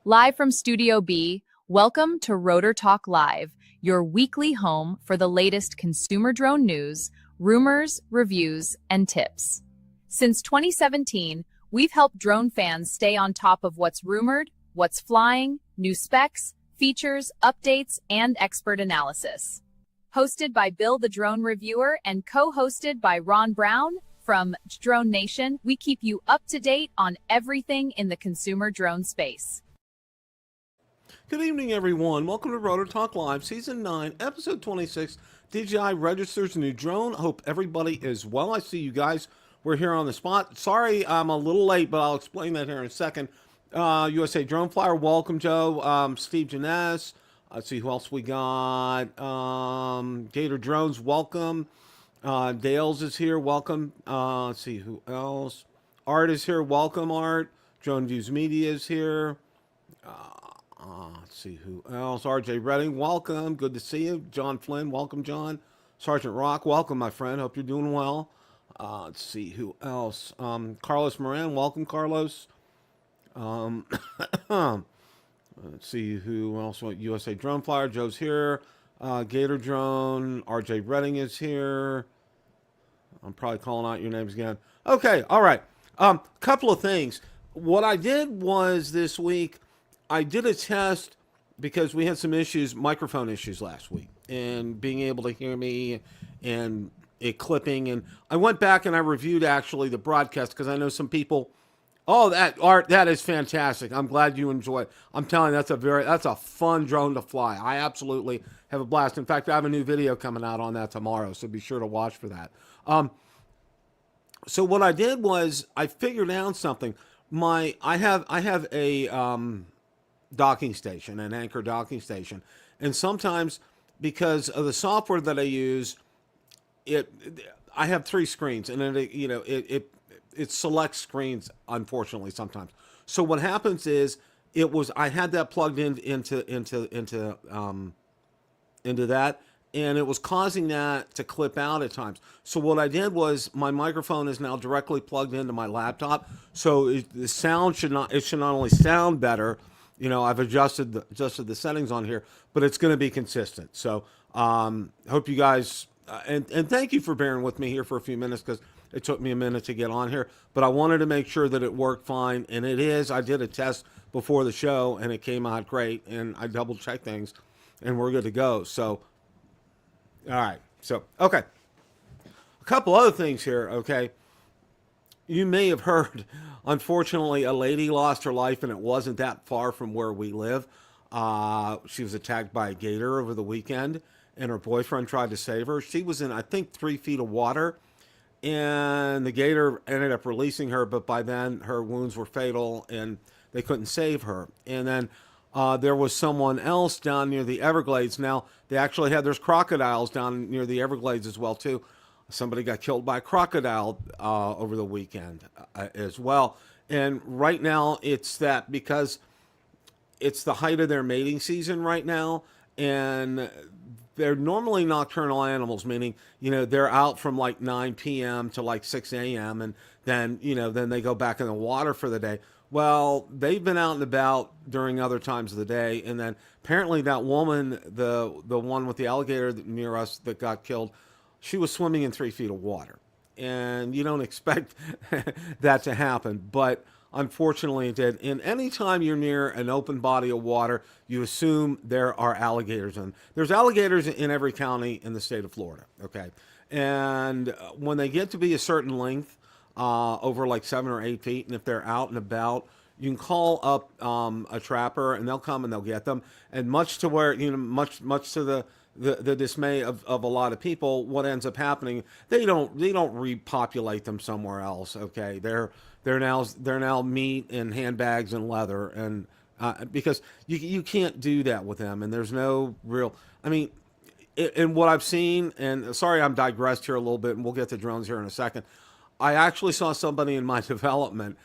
Live from Studio B, welcome to Rotor Talk Live, your weekly home for the latest consumer drone news, rumors, reviews, and tips. Since 2017, we've helped drone fans stay on top of what's rumored, what's flying, new specs, features, updates, and expert analysis. Hosted by Bill the Drone Reviewer and co-hosted by Ron Brown from Drone Nation, we keep you up to date on everything in the consumer drone space. Good evening, everyone. Welcome to Rotor Talk Live, Season 9, Episode 26, DJI Registers New Drone. Hope everybody is well. I see you guys. We're here on the spot. Sorry I'm a little late, but I'll explain that here in a second. USA Drone Flyer, welcome, Joe. Steve Janess. Let's see who else we got. Gator Drones, welcome. Dales is here, welcome. Let's see who else. Art is here, welcome, Art. Drone Views Media is here. Let's see who else. RJ Redding, welcome. Good to see you. John Flynn, welcome, John. Sergeant Rock, welcome, my friend. Hope you're doing well. Let's see who else. Carlos Moran, welcome, Carlos. Let's see who else. USA Drone Flyer, Joe's here. Gator Drone, RJ Redding is here. I'm probably calling out your names again. Okay, all right. Couple of things. What I did was this week, I did a test because we had some issues, microphone issues last week, and being able to hear me and it clipping. And I went back and I reviewed actually the broadcast because I know some people, oh, that Art, that is fantastic. I'm glad you enjoy it. I'm telling you, that's a fun drone to fly. I absolutely have a blast. In fact, I have a new video coming out on that tomorrow, so be sure to watch for that. So what I did was I figured out something. I have a docking station, an Anchor docking station, and sometimes because of the software that I use, I have three screens, and it selects screens, unfortunately, sometimes. So what happens is I had that plugged into that, and it was causing that to clip out at times. So what I did was my microphone is now directly plugged into my laptop, so the sound should not only sound better. I've adjusted the settings on here, but it's going to be consistent. So hope you guys and thank you for bearing with me here for a few minutes because it took me a minute to get on here. But I wanted to make sure that it worked fine, and it is. I did a test before the show, and it came out great. And I double checked things, and we're good to go. So, all right. So, okay. A couple other things here. Okay. You may have heard, unfortunately, a lady lost her life, and it wasn't that far from where we live. She was attacked by a gator over the weekend, and her boyfriend tried to save her. She was in, I think, 3 feet of water, and the gator ended up releasing her, but by then her wounds were fatal, and they couldn't save her. And then there was someone else down near the Everglades. Now, there's crocodiles down near the Everglades as well, too. Somebody got killed by a crocodile over the weekend as well. And right now it's that because it's the height of their mating season right now. And they're normally nocturnal animals, meaning, they're out from like 9 p.m. to like 6 a.m. And then they go back in the water for the day. Well, they've been out and about during other times of the day. And then apparently that woman, the one with the alligator near us that got killed, she was swimming in 3 feet of water, and you don't expect that to happen, but unfortunately it did. And anytime you're near an open body of water, you assume there are alligators in. There's alligators in every county in the state of Florida, okay? And when they get to be a certain length, over like 7 or 8 feet, and if they're out and about, you can call up a trapper, and they'll come and they'll get them. And much to where, much to the dismay of a lot of people, what ends up happening, they don't repopulate them somewhere else. Okay, they're now meat and handbags and leather, and because you can't do that with them, and there's no real. I mean, in what I've seen, and sorry I'm digressed here a little bit, and we'll get to drones here in a second. I actually saw somebody in my development.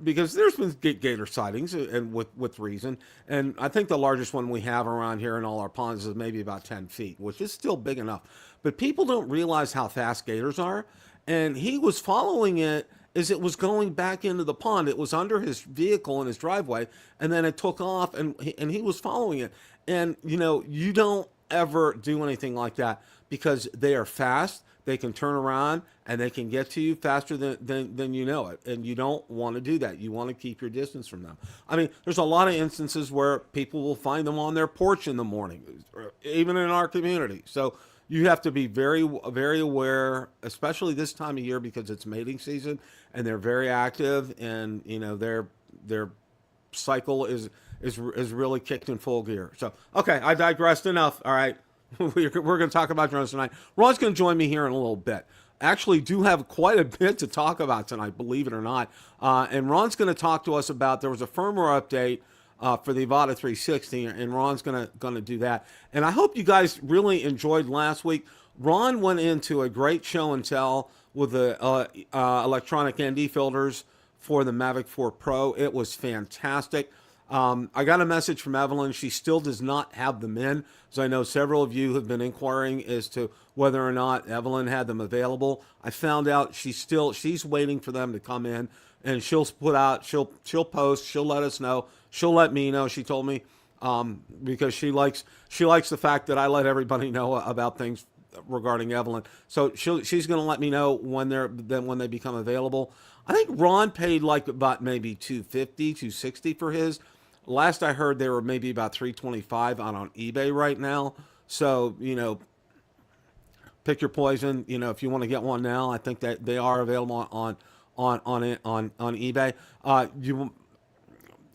Because there's been gator sightings, and with reason. And I think the largest one we have around here in all our ponds is maybe about 10 feet, which is still big enough. But people don't realize how fast gators are. And he was following it, is it was going back into the pond. It was under his vehicle in his driveway, and then it took off, and he was following it. And you don't ever do anything like that because they are fast. They can turn around and they can get to you faster than you know it. And you don't want to do that. You want to keep your distance from them. I mean, there's a lot of instances where people will find them on their porch in the morning, even in our community. So you have to be very, very aware, especially this time of year because it's mating season and they're very active, and their cycle is really kicked in full gear. So okay, I digressed enough. All right. We're going to talk about drones tonight. Ron's going to join me here in a little bit. Actually, do have quite a bit to talk about tonight, believe it or not. And Ron's going to talk to us about, there was a firmware update for the Avata 360, and Ron's going to do that. And I hope you guys really enjoyed last week. Ron went into a great show and tell with the electronic ND filters for the Mavic 4 Pro. It was fantastic. I got a message from Evelyn. She still does not have them in. So I know several of you have been inquiring as to whether or not Evelyn had them available. I found out she's waiting for them to come in, and she'll post, she'll let us know. She'll let me know, she told me, because she likes the fact that I let everybody know about things regarding Evelyn. So she's going to let me know when they become available. I think Ron paid like about maybe $250, $260 for his. Last I heard, they were maybe about $325 on eBay right now. So, pick your poison. If you want to get one now, I think that they are available on eBay.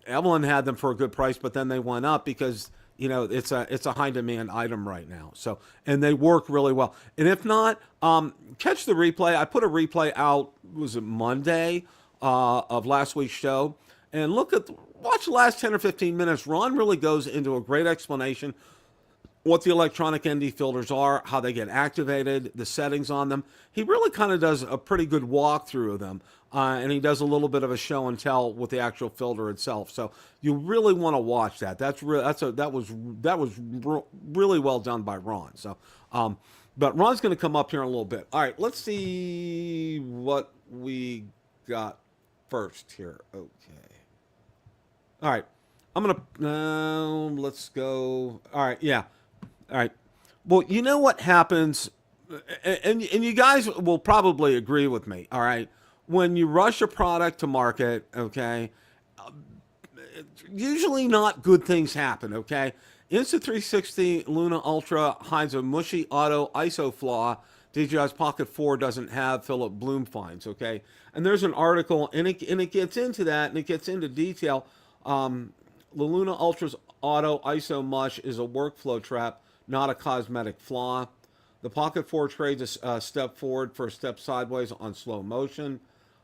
Evelyn had them for a good price, but then they went up because it's a high demand item right now. So, and they work really well. And if not, catch the replay. I put a replay out, was it Monday, of last week's show, and watch the last 10 or 15 minutes. Ron really goes into a great explanation what the electronic ND filters are, how they get activated, the settings on them. He really kind of does a pretty good walkthrough of them, and he does a little bit of a show and tell with the actual filter itself. So you really want to watch that. That was really well done by Ron. So, but Ron's going to come up here in a little bit. All right, let's see what we got first here. Okay. All right. I'm going to, let's go. All right. Yeah. All right. Well, you know what happens, and you guys will probably agree with me. All right. When you rush a product to market, okay, usually not good things happen. Okay. Insta360 Luna Ultra hides a mushy auto ISO flaw DJI's Pocket 4 doesn't have Philip Bloom finds. Okay. And there's an article, and it gets into that, and it gets into detail. The Luna Ultra's auto ISO mush is a workflow trap, not a cosmetic flaw. The Pocket 4 trades a step forward for a step sideways on slow motion.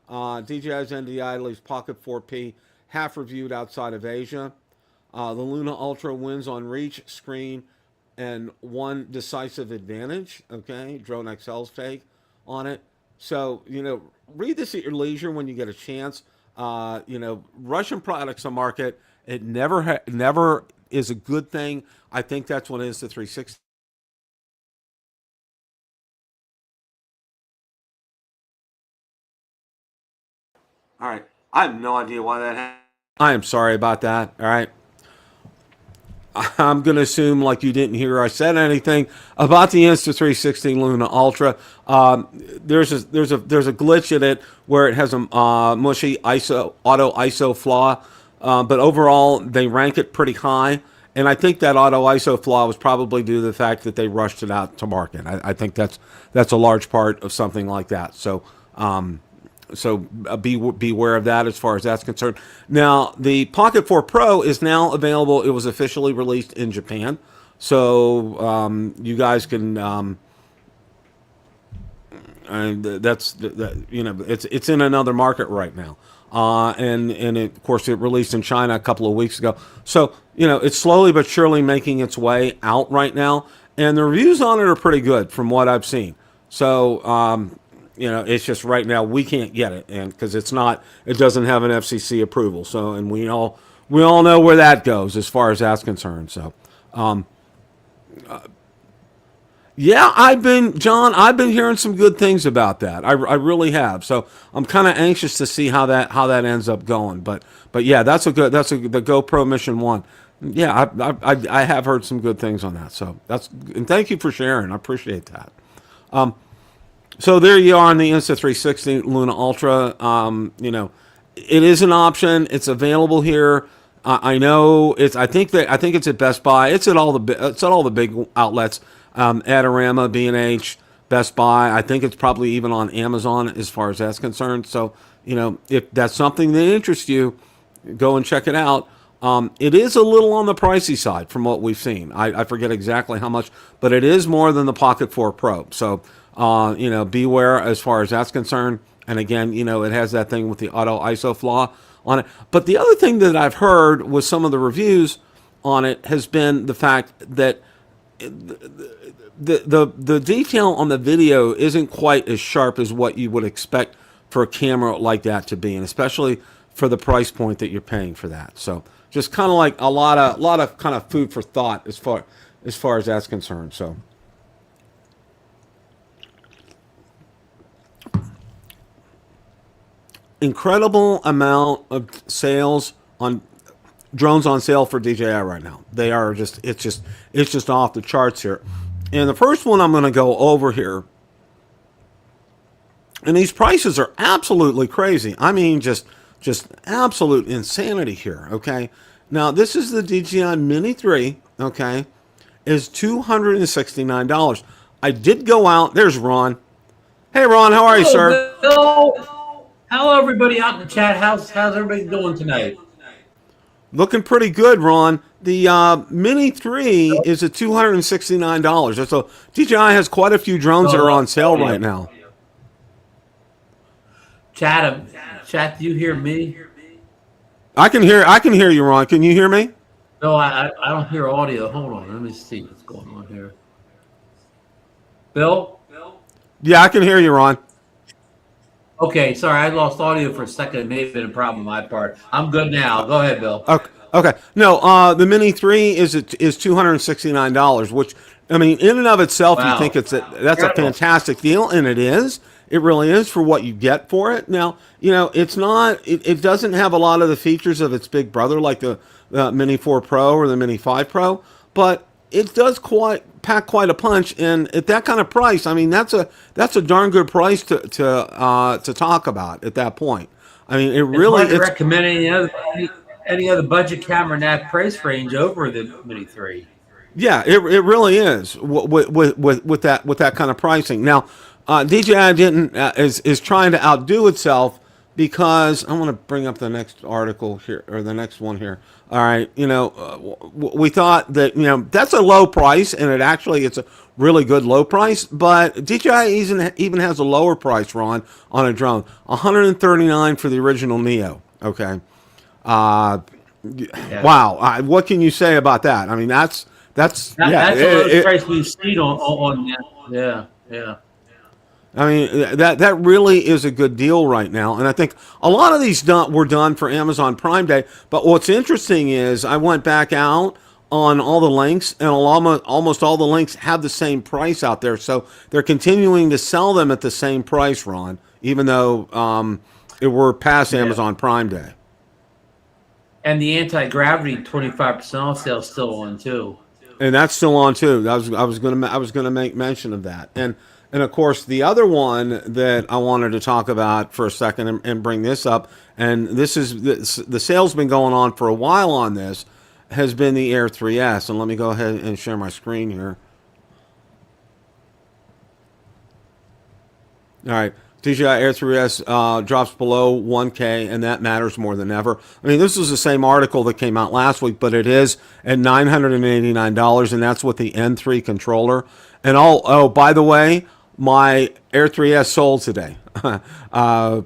DJI's NDI leaves Pocket 4P half reviewed outside of Asia. The Luna Ultra wins on reach, screen, and one decisive advantage. Okay, Drone XL's take on it. So, read this at your leisure when you get a chance. Russian products on market, it never is a good thing. I think that's what Insta360. All right. I have no idea why that happened. I am sorry about that. All right. I'm going to assume like you didn't hear I said anything about the Insta360 Luna Ultra. There's a glitch in it where it has a mushy auto ISO flaw, but overall they rank it pretty high. And I think that auto ISO flaw was probably due to the fact that they rushed it out to market. I think that's a large part of something like that. So beware of that as far as that's concerned. Now, the Pocket 4 Pro is now available. It was officially released in Japan. So you guys can, and it's in another market right now. Of course, it released in China a couple of weeks ago. So, it's slowly but surely making its way out right now. And the reviews on it are pretty good from what I've seen. So, it's just right now we can't get it, and because it doesn't have an FCC approval. So, and we all know where that goes as far as that's concerned. So, Yeah, I've been hearing some good things about that. I really have. So I'm kind of anxious to see how that ends up going. But yeah, the GoPro Mission 1. Yeah, I have heard some good things on that. So and thank you for sharing. I appreciate that. So there you are on the Insta360 Luna Ultra. It is an option. It's available here. I know it's. I think it's at Best Buy. It's at all the big outlets. Adorama, B&H, Best Buy. I think it's probably even on Amazon as far as that's concerned. So if that's something that interests you, go and check it out. It is a little on the pricey side from what we've seen. I forget exactly how much, but it is more than the Pocket 4 Pro. So beware as far as that's concerned. And again, it has that thing with the auto ISO flaw on it. But the other thing that I've heard with some of the reviews on it has been the fact that the detail on the video isn't quite as sharp as what you would expect for a camera like that to be, and especially for the price point that you're paying for that. So just kind of like a lot of kind of food for thought as far as that's concerned. So incredible amount of sales on drones on sale for DJI right now. They are it's just off the charts here. And the first one I'm going to go over here, and these prices are absolutely crazy. I mean, just absolute insanity here. Okay, now this is the DJI Mini 3. Okay, is $269. I did go out. There's Ron. Hey, Ron, how are you, sir? Hello, everybody out in the chat. How's everybody doing tonight? Looking pretty good, Ron. The Mini 3 is at $269. So DJI has quite a few drones that are on sale right now. Chat, do you hear me? I can hear you, Ron. Can you hear me? No, I don't hear audio. Hold on, let me see what's going on here. Bill? Yeah, I can hear you, Ron. Okay, sorry, I lost audio for a second. It may have been a problem on my part. I'm good now. Go ahead, Bill. Okay. No, the Mini 3 is $269, which, I mean, in and of itself, wow. You think that's a fantastic deal, and it is. It really is for what you get for it. Now, it's not. It doesn't have a lot of the features of its big brother like the Mini 4 Pro or the Mini 5 Pro, but it does pack quite a punch. And at that kind of price, I mean, that's a darn good price to talk about at that point. I mean, it's recommend any other budget camera in that price range over the Mini 3. Yeah, it really is with that kind of pricing. Now, DJI is trying to outdo itself because I want to bring up the next article here or the next one here. All right, we thought that that's a low price, and it's a really good low price. But DJI even has a lower price, Ron, on a drone, $139 for the original Neo. Okay, yeah. Wow, what can you say about that? I mean, that's the lowest price we've seen on that. Yeah. I mean, that really is a good deal right now. And I think a lot of these were done for Amazon Prime Day. But what's interesting is I went back out on all the links, and almost all the links have the same price out there. So they're continuing to sell them at the same price, Ron, even though we're past Amazon Prime Day. And the anti-gravity 25% off sale is still on, too. And that's still on, too. I was going to make mention of that. And of course, the other one that I wanted to talk about for a second and bring this up, and the sale's been going on for a while on this, has been the Air 3S. And let me go ahead and share my screen here. All right. DJI Air 3S drops below 1K, and that matters more than ever. I mean, this is the same article that came out last week, but it is at $989, and that's with the N3 controller. And by the way, my Air 3S sold today. Congrats.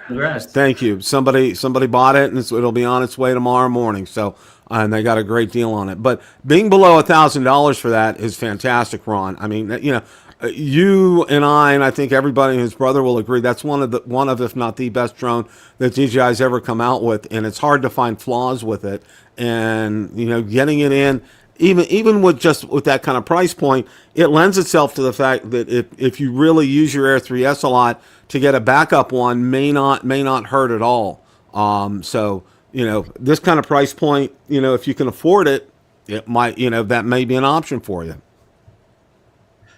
Congrats. Thank you. Somebody bought it, and it'll be on its way tomorrow morning. So, and they got a great deal on it. But being below $1,000 for that is fantastic, Ron. I mean, you and I think everybody and his brother will agree that's one of if not the best drone that DJI's ever come out with, and it's hard to find flaws with it. And getting it in, even with that kind of price point, it lends itself to the fact that if you really use your Air 3S a lot, to get a backup one may not hurt at all. So this kind of price point, if you can afford it, it might that may be an option for you.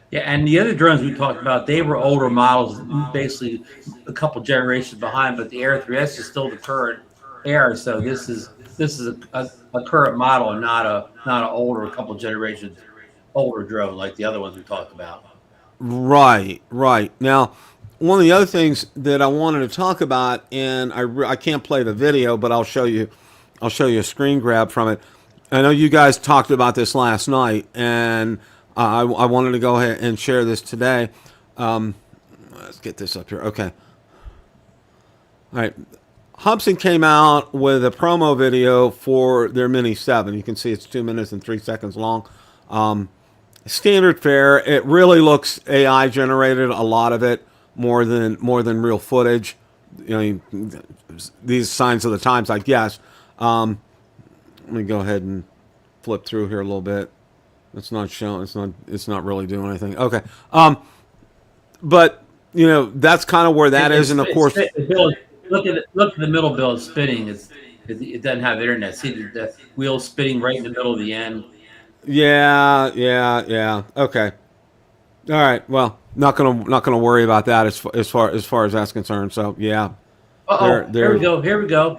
Yeah, and the other drones we talked about, they were older models, basically a couple generations behind, but the Air 3S is still the current Air, so this is a current model and not an older, a couple generations older drone like the other ones we talked about. Right. Now, one of the other things that I wanted to talk about, and I can't play the video, but I'll show you a screen grab from it. I know you guys talked about this last night, and I wanted to go ahead and share this today. Let's get this up here. Okay. All right. Hubsan came out with a promo video for their Mini 7. You can see it's 2 minutes and 3 seconds long. Standard fare. It really looks AI generated, a lot of it, more than real footage. These signs of the times, I guess. Let me go ahead and flip through here a little bit. It's not showing. It's not really doing anything. Okay. But that's kind of where that is, and of course, look at the middle bill. It's spinning. It doesn't have internet. See the wheel spinning right in the middle of the end. Yeah. Okay. All right. Well, not gonna worry about that as far as that's concerned. So yeah. Here we go.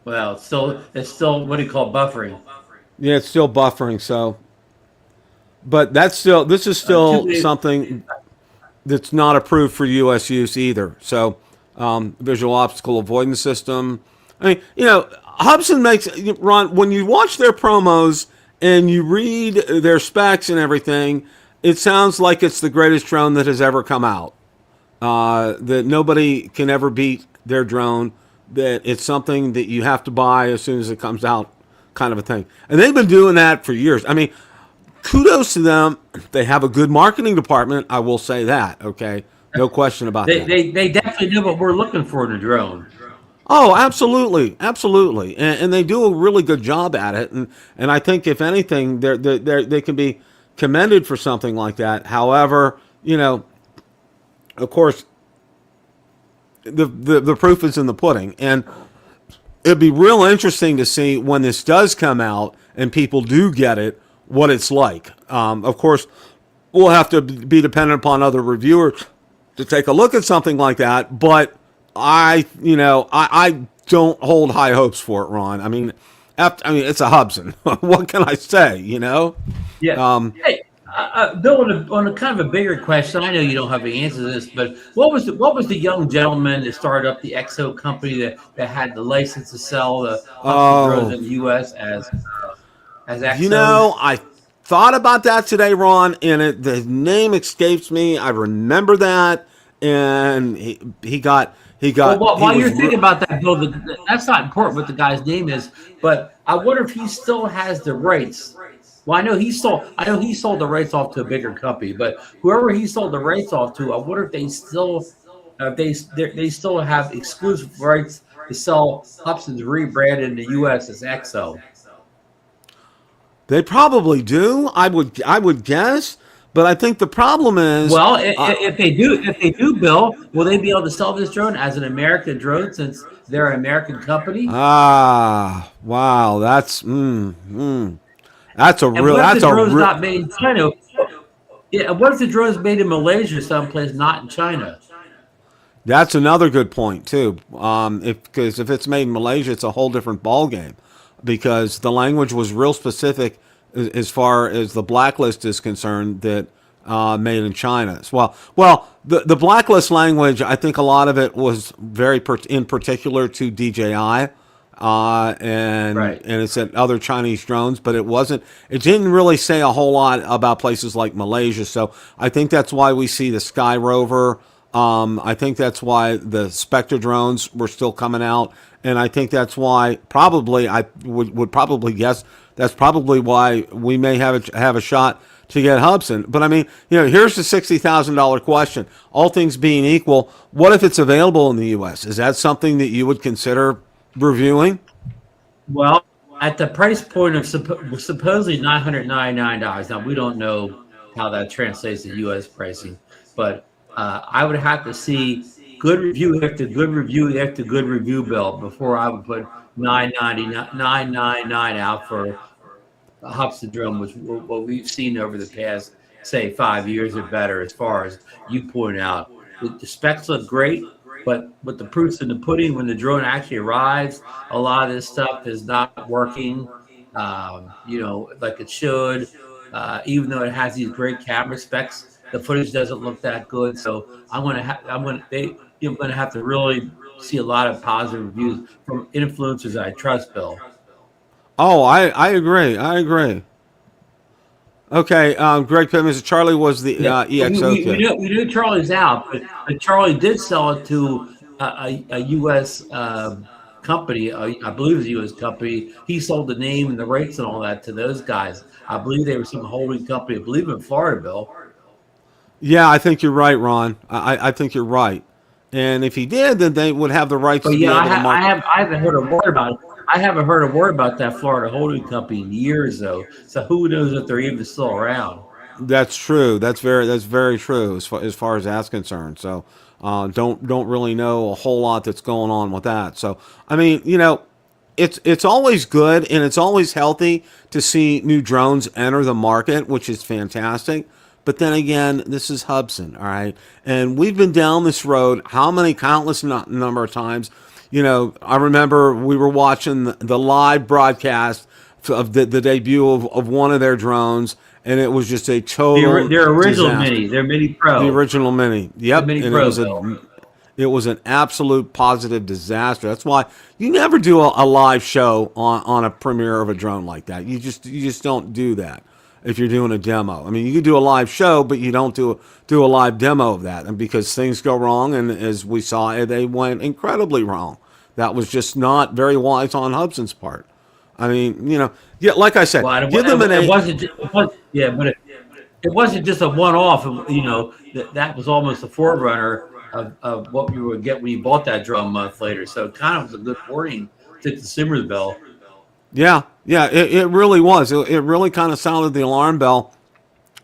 Well, it's still what do you call buffering? Yeah, it's still buffering. So, but this is still something that's not approved for U.S. use either. So, visual obstacle avoidance system. I mean, Hubsan makes, Ron, when you watch their promos and you read their specs and everything, it sounds like it's the greatest drone that has ever come out. That nobody can ever beat their drone. That it's something that you have to buy as soon as it comes out, kind of a thing. And they've been doing that for years. I mean, kudos to them. They have a good marketing department. I will say that. Okay, no question about that. They definitely know what we're looking for in a drone. Oh, absolutely, and they do a really good job at it. And I think if anything, they can be commended for something like that. However, of course, the proof is in the pudding, and it'd be real interesting to see when this does come out and people do get it, what it's like. Of course, we'll have to be dependent upon other reviewers to take a look at something like that, but I don't hold high hopes for it, Ron. I mean, it's a Hubsan. What can I say? Yeah. Hey, Bill, on a kind of a bigger question, I know you don't have the answer to this, but what was the young gentleman that started up the XO company that had the license to sell the drones in the U.S. as XO? I thought about that today, Ron, and the name escapes me. I remember that, and he got. Well, while you're thinking about that, Bill, that's not important what the guy's name is, but I wonder if he still has the rights. Well, I know he sold the rights off to a bigger company, but whoever he sold the rights off to, I wonder if they still have exclusive rights to sell Hubsan's rebrand in the U.S. as XO. They probably do. I would guess, but I think the problem is, well, if they do, Bill, will they be able to sell this drone as an American drone since they're an American company? Wow, that's That's a real. That's a real. Not made in China. Yeah, what if the drone's made in Malaysia, someplace not in China? That's another good point too. Because if it's made in Malaysia, it's a whole different ballgame. Because the language was real specific as far as the blacklist is concerned. That made in China. Well, the blacklist language, I think a lot of it was very in particular to DJI. And it said other Chinese drones, but it didn't really say a whole lot about places like Malaysia. So I think that's why we see the Sky Rover. I think that's why the Spectre drones were still coming out. And I think that's why I would probably guess that's probably why we may have a shot to get Hubsan. But I mean, here's the $60,000 question. All things being equal, what if it's available in the U.S.? Is that something that you would consider reviewing? Well, at the price point of supposedly $999. Now we don't know how that translates to U.S. pricing, but I would have to see good review after good review after good review, Bill, before I would put 999 out for a Hubsan drone, which what we've seen over the past, say, 5 years or better. As far as you point out, the specs look great, but with the proofs in the pudding, when the drone actually arrives, a lot of this stuff is not working, like it should. Even though it has these great camera specs, the footage doesn't look that good. So you're going to have to really see a lot of positive reviews from influencers I trust, Bill. Oh, I agree. I agree. Okay, Greg Pittman, Charlie was the Yeah, EXO kid. we knew Charlie's out, but Charlie did sell it to a U.S. Company. I believe it was a U.S. company. He sold the name and the rights and all that to those guys. I believe they were some holding company. I believe in Florida, Bill. Yeah, I think you're right, Ron. I think you're right. And if he did, then they would have the rights But to be yeah, able to market. I haven't heard a word about it. I haven't heard a word about that Florida holding company in years, though. So who knows if they're even still around? That's true. That's very true as far as that's concerned. So don't really know a whole lot that's going on with that. So I mean, it's always good and it's always healthy to see new drones enter the market, which is fantastic. But then again, this is Hubsan, all right, and we've been down this road how many countless number of times. I remember we were watching the live broadcast of the debut of one of their drones, and it was just a total Their original disaster. Mini, their Mini Pro. The original Mini. The Yep. Mini And Pro. it was an absolute positive disaster. That's why you never do a live show on a premiere of a drone like that. You just don't do that if you're doing a demo. I mean, you could do a live show, but you don't do a live demo of that, and because things go wrong, and as we saw, they went incredibly wrong. That was just not very wise on Hubsan's part. I mean, yeah, like I said, Well, give them an it A. wasn't. Yeah, but it wasn't just a one-off. That was almost a forerunner of what you would get when you bought that drone a month later. So it kind of was a good warning to consumers, Bill. Yeah, it really was. It really kind of sounded the alarm bell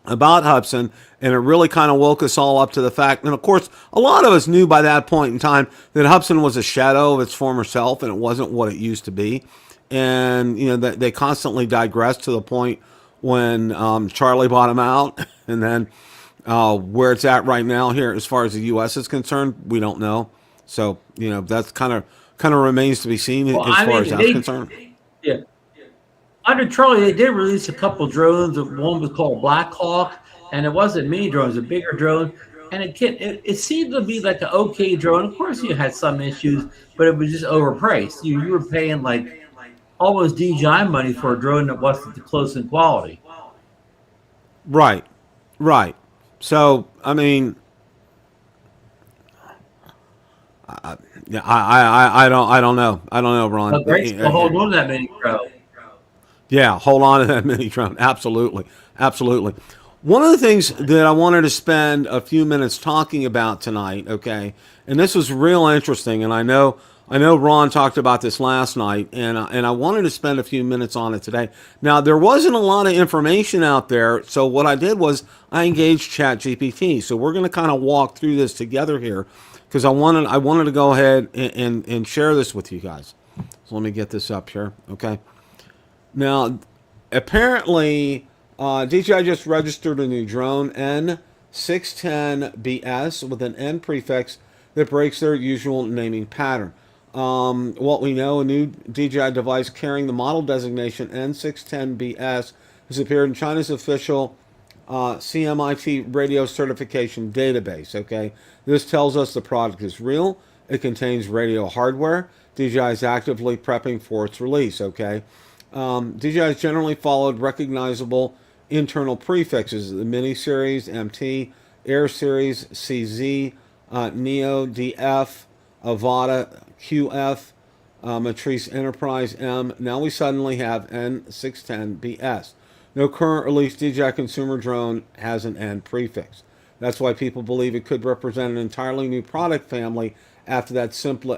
about Hubsan, and it really kind of woke us all up to the fact. And of course, a lot of us knew by that point in time that Hubsan was a shadow of its former self, and it wasn't what it used to be. And that they constantly digressed to the point when Charlie bought him out, and then where it's at right now here, as far as the U.S. is concerned, we don't know. So that's kind of remains to be seen Well, as far as that's concerned. Yeah. Under Charlie, they did release a couple drones. One was called Black Hawk, and it wasn't mini drones, a bigger drone. And it seemed to be like an okay drone. Of course, you had some issues, but it was just overpriced. You were paying like almost DJI money for a drone that wasn't close in quality. Right. So I mean, yeah, I don't know, Ron. But great, well, hold on to that Mini Pro. Yeah, hold on to that mini drone. Absolutely. One of the things that I wanted to spend a few minutes talking about tonight, okay, and this was real interesting, and I know Ron talked about this last night, and I wanted to spend a few minutes on it today. Now, there wasn't a lot of information out there, so what I did was I engaged ChatGPT. So we're going to kind of walk through this together here, because I wanted to go ahead and share this with you guys. So let me get this up here, okay. Now, apparently, DJI just registered a new drone, N610BS, with an N prefix that breaks their usual naming pattern. What we know, a new DJI device carrying the model designation N610BS has appeared in China's official CMIT radio certification database. Okay, this tells us the product is real. It contains radio hardware. DJI is actively prepping for its release. Okay. DJI has generally followed recognizable internal prefixes: the Mini Series, MT, Air Series, CZ, Neo, DF, Avata, QF, Matrice Enterprise, M. Now we suddenly have N610BS. No current release DJI consumer drone has an N prefix. That's why people believe it could represent an entirely new product family after that simply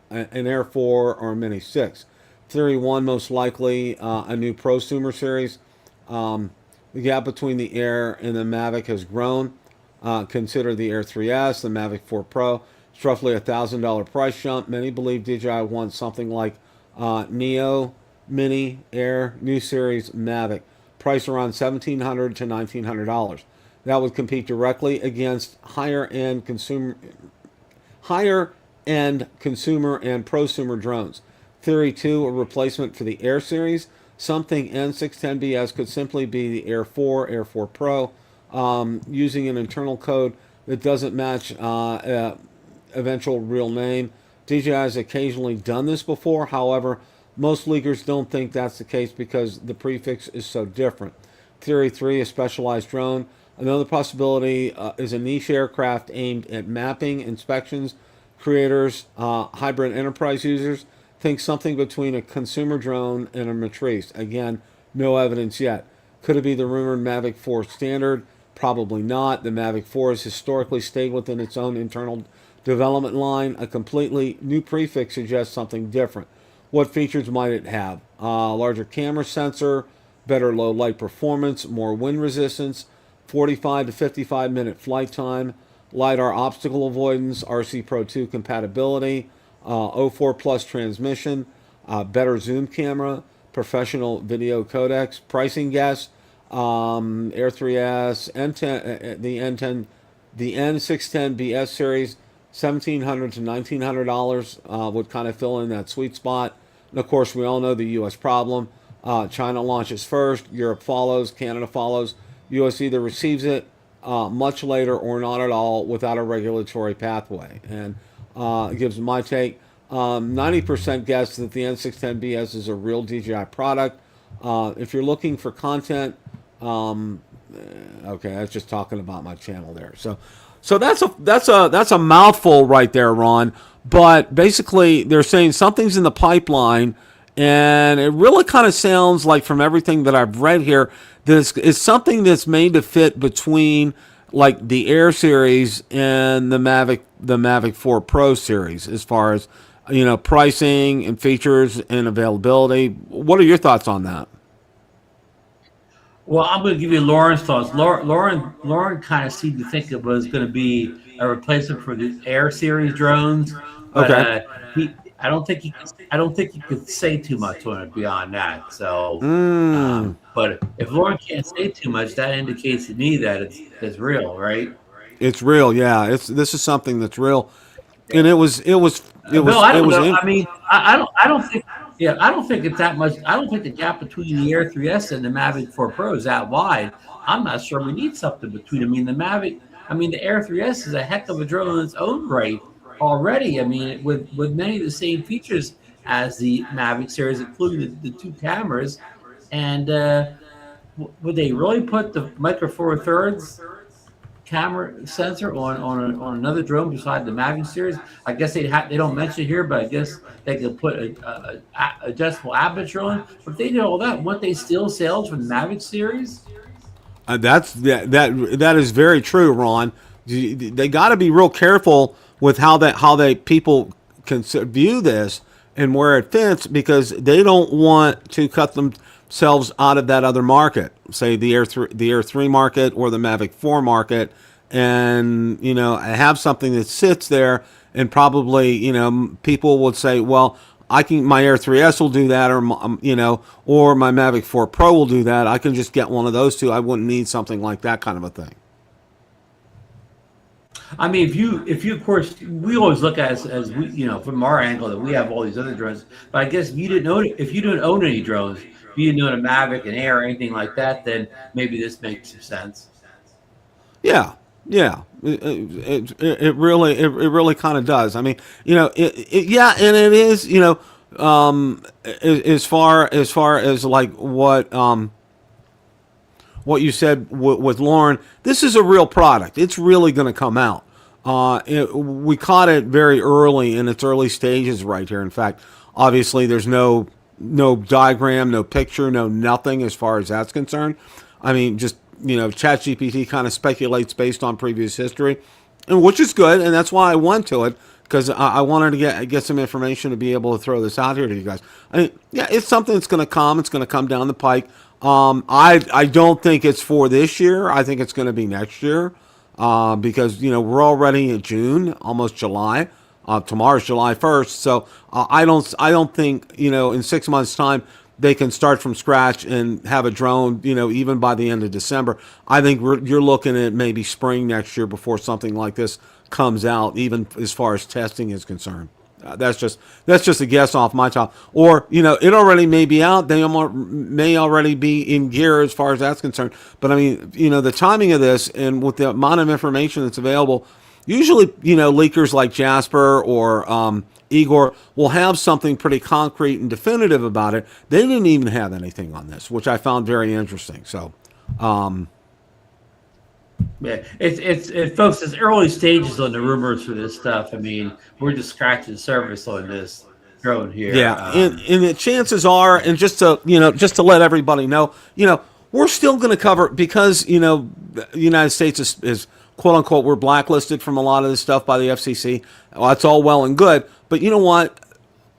an Air 4 or a Mini 6. Theory 1, most likely a new prosumer series. The gap between the Air and the Mavic has grown. Consider the Air 3S, the Mavic 4 Pro. It's roughly $1,000 price jump. Many believe DJI wants something like Neo, Mini, Air, new series, Mavic. Price around $1,700 to $1,900. That would compete directly against higher-end consumer and prosumer drones. Theory 2, a replacement for the Air series. Something N610BS could simply be the Air 4, Air 4 Pro, using an internal code that doesn't match eventual real name. DJI has occasionally done this before. However, most leakers don't think that's the case because the prefix is so different. Theory 3, a specialized drone. Another possibility is a niche aircraft aimed at mapping, inspections, creators, hybrid enterprise users. Think something between a consumer drone and a matrice. Again, no evidence yet. Could it be the rumored Mavic 4 standard? Probably not. The Mavic 4 has historically stayed within its own internal development line. A completely new prefix suggests something different. What features might it have? Larger camera sensor, better low light performance, more wind resistance, 45 to 55 minute flight time, LiDAR obstacle avoidance, RC Pro 2 compatibility, 04 plus transmission, better zoom camera, professional video codecs, pricing guess, Air 3S, N10, the N610BS series, $1,700 to $1,900 would kind of fill in that sweet spot. And of course, we all know the U.S. problem. China launches first, Europe follows, Canada follows. U.S. either receives it much later or not at all without a regulatory pathway. And it gives my take. 90% guess that the N610BS is a real DJI product. If you're looking for content, okay, I was just talking about my channel there. So that's a mouthful right there, Ron. But basically, they're saying something's in the pipeline, and it really kind of sounds like, from everything that I've read here, this is something that's made to fit between like the Air series and the Mavic 4 Pro series, as far as pricing and features and availability. What are your thoughts on that? Well, I'm going to give you Lauren's thoughts. Lauren kind of seemed to think it was going to be a replacement for the Air series drones, but okay. I don't think he could say too much on it beyond that. So, but if Lauren can't say too much, that indicates to me that it's real, right? It's real, yeah. This is something that's real, and it was. Bill, I don't know. I mean, I don't think. Yeah, I don't think it's that much. I don't think the gap between the Air 3S and the Mavic 4 Pro is that wide. I'm not sure we need something between. I mean, the Air 3S is a heck of a drone in its own right already. I mean, with many of the same features as the Mavic series, including the two cameras. And would they really put the Micro Four Thirds camera sensor on another drone beside the Mavic series? I guess they don't mention it here, but I guess they could put a adjustable aperture on. But if they did all that, wouldn't they steal sales from the Mavic series? That is very true, Ron. They got to be real careful with how they people can view this and where it fits, because they don't want to cut themselves out of that other market, say the Air 3 market or the Mavic 4 market, and have something that sits there, and probably people would say, well, my Air 3S will do that, or my Mavic 4 Pro will do that. I can just get one of those two. I wouldn't need something like that kind of a thing. I mean, if you of course, we always look at as we, from our angle, that we have all these other drones. But I guess if you didn't own any drones, if you didn't own a Mavic, an Air, or anything like that, then maybe this makes some sense. Yeah. It really kind of does. I mean, and it is, as far as like what you said with Lauren, this is a real product. It's really going to come out. We caught it very early in its early stages right here. In fact, obviously there's no diagram, no picture, no nothing as far as that's concerned. I mean, just, ChatGPT kind of speculates based on previous history, and which is good, and that's why I went to it, because I wanted to get some information to be able to throw this out here to you guys. I mean, yeah, it's something that's going to come. It's going to come down the pike. I don't think it's for this year. I think it's going to be next year, because we're already in June, almost July. Tomorrow's July 1st, so I don't think in 6 months' time they can start from scratch and have a drone, even by the end of December. I think you're looking at maybe spring next year before something like this comes out, even as far as testing is concerned. That's just a guess off my top. Or, it already may be out. They may already be in gear as far as that's concerned. But I mean, the timing of this and with the amount of information that's available, usually, leakers like Jasper or Igor will have something pretty concrete and definitive about it. They didn't even have anything on this, which I found very interesting. So, yeah, it's folks. It's early stages on the rumors for this stuff. I mean, we're just scratching the surface on this drone here. Yeah, and the chances are, and just to let everybody know, we're still going to cover, because the United States is quote unquote, we're blacklisted from a lot of this stuff by the FCC. Well, that's all well and good, but you know what?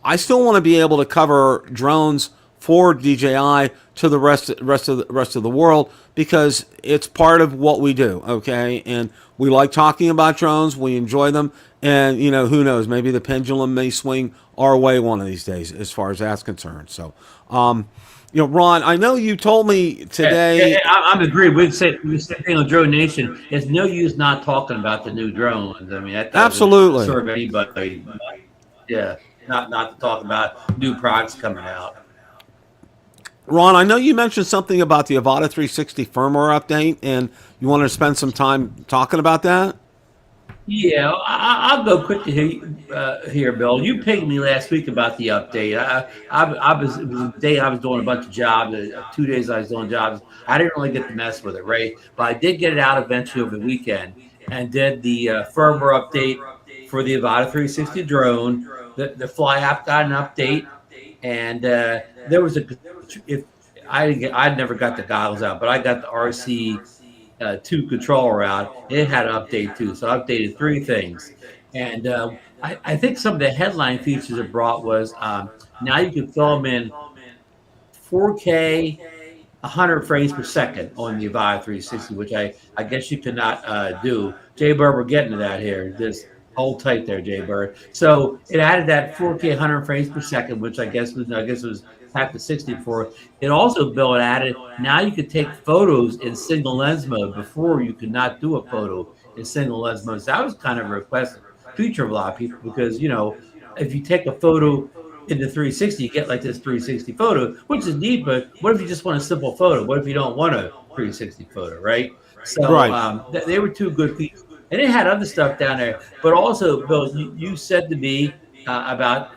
I still want to be able to cover drones for DJI to the rest of the world, because it's part of what we do, okay? And we like talking about drones, we enjoy them, and who knows, maybe the pendulum may swing our way one of these days as far as that's concerned. So, Ron, I know you told me today. I'm agreed. We say thing on Drone Nation. It's no use not talking about the new drones. I mean, that absolutely serve anybody. Yeah, not to talk about new products coming out. Ron, I know you mentioned something about the Avata 360 firmware update, and you wanted to spend some time talking about that. Yeah, I'll go quick here, Bill. You pinged me last week about the update. It was the day I was doing a bunch of jobs. 2 days I was doing jobs. I didn't really get to mess with it, right? But I did get it out eventually over the weekend and did the firmware update for the Avata 360 drone. The Fly app got an update, and there was I never got the goggles out, but I got the RC2 controller out. It had an update too, so I updated 3 things. And I think some of the headline features it brought was now you can film in 4K 100 frames per second on the Avata 360, which I guess you cannot do. Jay Bird, we're getting to that here. Just hold tight there, Jay Bird. So it added that 4K 100 frames per second, which I guess was back to 60 before. It also, Bill, added now you could take photos in single lens mode. Before you could not do a photo in single lens mode. So that was kind of a request feature of a lot of people, because if you take a photo in the 360, you get like this 360 photo, which is neat. But what if you just want a simple photo? What if you don't want a 360 photo, right? So right. They were 2 good features, and it had other stuff down there. But also, Bill, you said to me about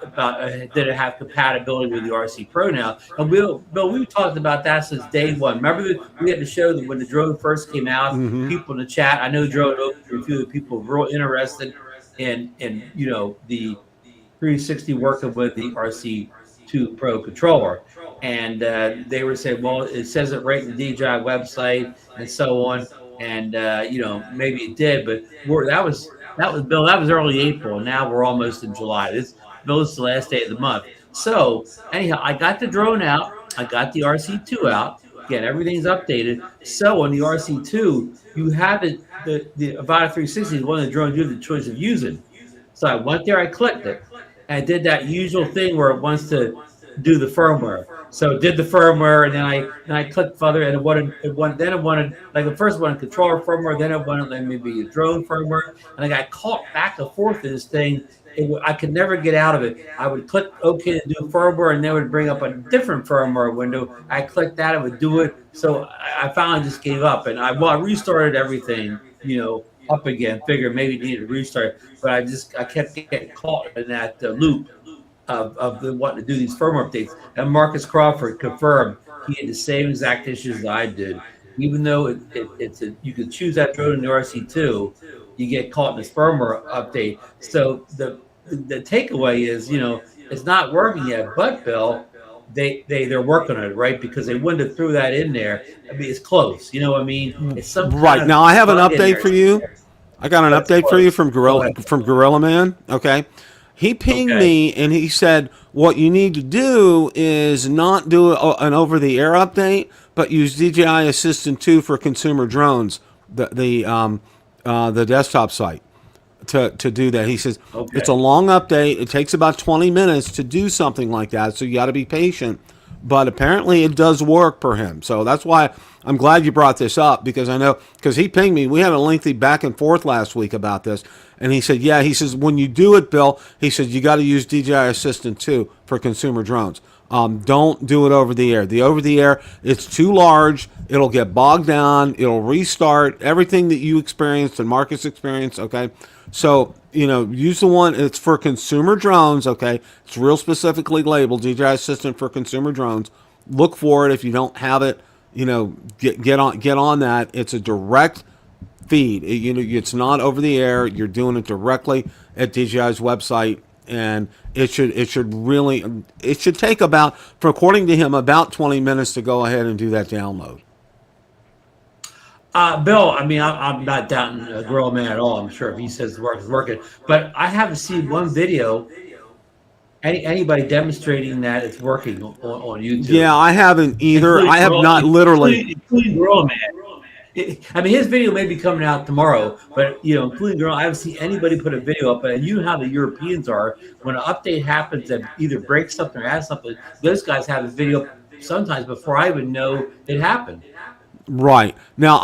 did it have compatibility with the RC Pro now? And Bill, we've talked about that since day one. Remember we had to show that when the drone first came out, people in the chat. I know drone opened, a few of the people were real interested in the 360 working with the RC2 Pro controller, and they were saying, well, it says it right in the DJI website and so on, and maybe it did, but that was Bill. That was early April, and now we're almost in July. This is the last day of the month. So anyhow, I got the drone out. I got the RC2 out. Again, everything's updated. So on the RC2, you have the Avata 360 is one of the drones you have the choice of using. So I went there, I clicked it, and I did that usual thing where it wants to do the firmware. So it did the firmware, and then I clicked further, and it wanted like the first one controller firmware, then it wanted maybe a drone firmware, and I got caught back and forth in this thing. I could never get out of it. I would click OK to do firmware, and then it would bring up a different firmware window. I clicked that, it would do it. So I finally just gave up, and I restarted everything, up again. Figured maybe needed to restart, but I kept getting caught in that loop of wanting to do these firmware updates. And Marcus Crawford confirmed he had the same exact issues that I did. Even though you could choose that drone in the RC2, you get caught in this firmware update. So the takeaway is, it's not working yet. But Bill, they're working on it, right? Because they wouldn't have threw that in there. I mean, it's close. You know what I mean? It's some right. Now I have an update for you. I got an That's update for you close. Go ahead. from Gorilla Man. Okay, he pinged Okay. me and he said what you need to do is not do an over-the-air update, but use DJI Assistant 2 for consumer drones, the desktop site. To do that. He says Okay. it's a long update. It takes about 20 minutes to do something like that, so you got to be patient. But apparently it does work for him. So that's why I'm glad you brought this up, because I know, because he pinged me. We had a lengthy back and forth last week about this. And he said, yeah, he says, when you do it, Bill, he says, you got to use DJI Assistant 2 for consumer drones. Don't do it over the air. The over the air, it's too large. It'll get bogged down. It'll restart everything that you experienced and Marcus experienced. Okay. So, use the one, it's for consumer drones, okay? It's real specifically labeled DJI Assistant for consumer drones. Look for it. If you don't have it, get on that. It's a direct feed. It's not over the air. You're doing it directly at DJI's website, and it should take about, according to him, about 20 minutes to go ahead and do that download. Bill, I'm not doubting Gorilla Man at all. I'm sure if he says the work is working, but I haven't seen one video, anybody demonstrating that it's working on YouTube. Yeah, I haven't either. Including I have not literally. Including Gorilla Man. His video may be coming out tomorrow, but including Gorilla, I haven't seen anybody put a video up. And you know how the Europeans are. When an update happens that either breaks something or adds something, those guys have a video sometimes before I even know it happened. Right. Now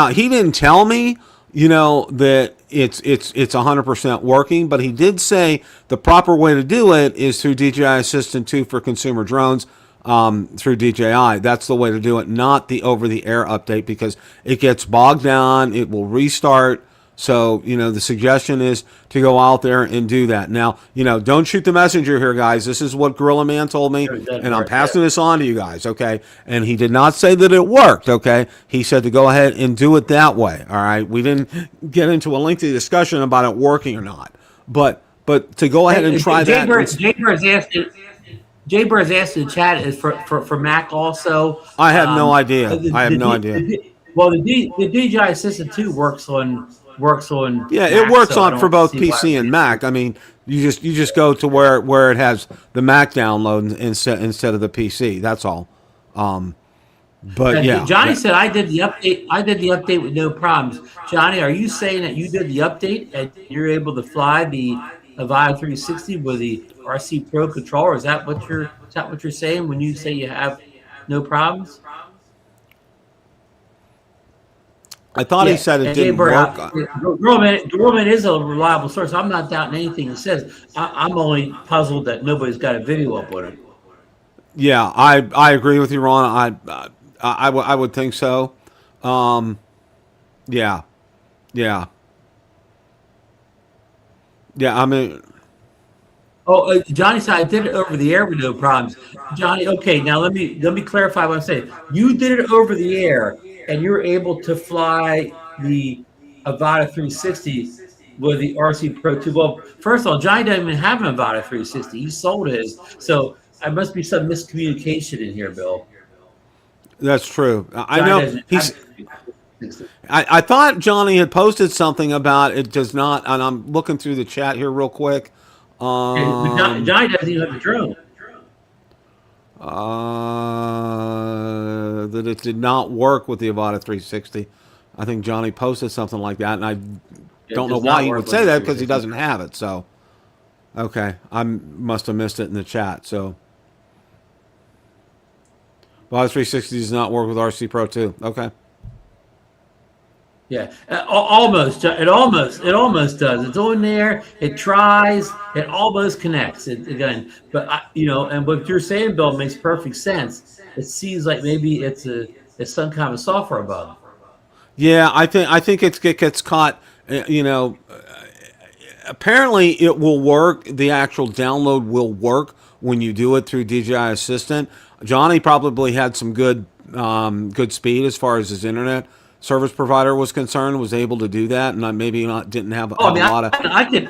he didn't tell me, that it's 100% working, but he did say the proper way to do it is through DJI Assistant 2 for consumer drones, through DJI. That's the way to do it, not the over the air update, because it gets bogged down, it will restart. So, the suggestion is to go out there and do that. Now, don't shoot the messenger here, guys. This is what Gorilla Man told me, and I'm passing this on to you guys, okay? And he did not say that it worked, okay? He said to go ahead and do it that way, all right? We didn't get into a lengthy discussion about it working or not. But to go ahead and try that. Jay Bird's asked in the chat is for Mac also. I have no idea. I have no idea. Well, the DJI Assistant 2 works on. Yeah, Mac, it works so on for both PC and Mac. You just go to where it has the Mac download instead of the PC. That's all. But yeah, Johnny said I did the update with no problems. Johnny, are you saying that you did the update and you're able to fly the Avata 360 with the RC Pro controller? Is that what you're saying when you say you have no problems? I thought he said it didn't work. Gorilla Man is a reliable source. I'm not doubting anything he says. I'm only puzzled that nobody's got a video up on it. Yeah, I agree with you, Ron. I would think so. Yeah. Johnny said I did it over the air with no problems. Johnny, okay, now let me clarify what I'm saying. You did it over the air, and you're able to fly the Avata 360 with the RC Pro 2. Well, first of all, Johnny doesn't even have an Avata 360. He sold his, so there must be some miscommunication in here, Bill. That's true. I know he's. I thought Johnny had posted something about it does not, and I'm looking through the chat here real quick. Johnny doesn't even have a drone. That it did not work with the Avata 360. I think Johnny posted something like that, and I don't know why he would say that because he doesn't have it. So, okay, I must have missed it in the chat. So, Avata 360 does not work with RC Pro 2. Okay. Yeah, almost. It almost does. It's on there. It tries. It almost connects. Again, but and what you're saying, Bill, makes perfect sense. It seems like maybe it's some kind of software bug. Yeah, I think it gets caught. Apparently it will work. The actual download will work when you do it through DJI Assistant. Johnny probably had some good speed as far as his internet service provider was concerned, was able to do that, and didn't have a lot of. I did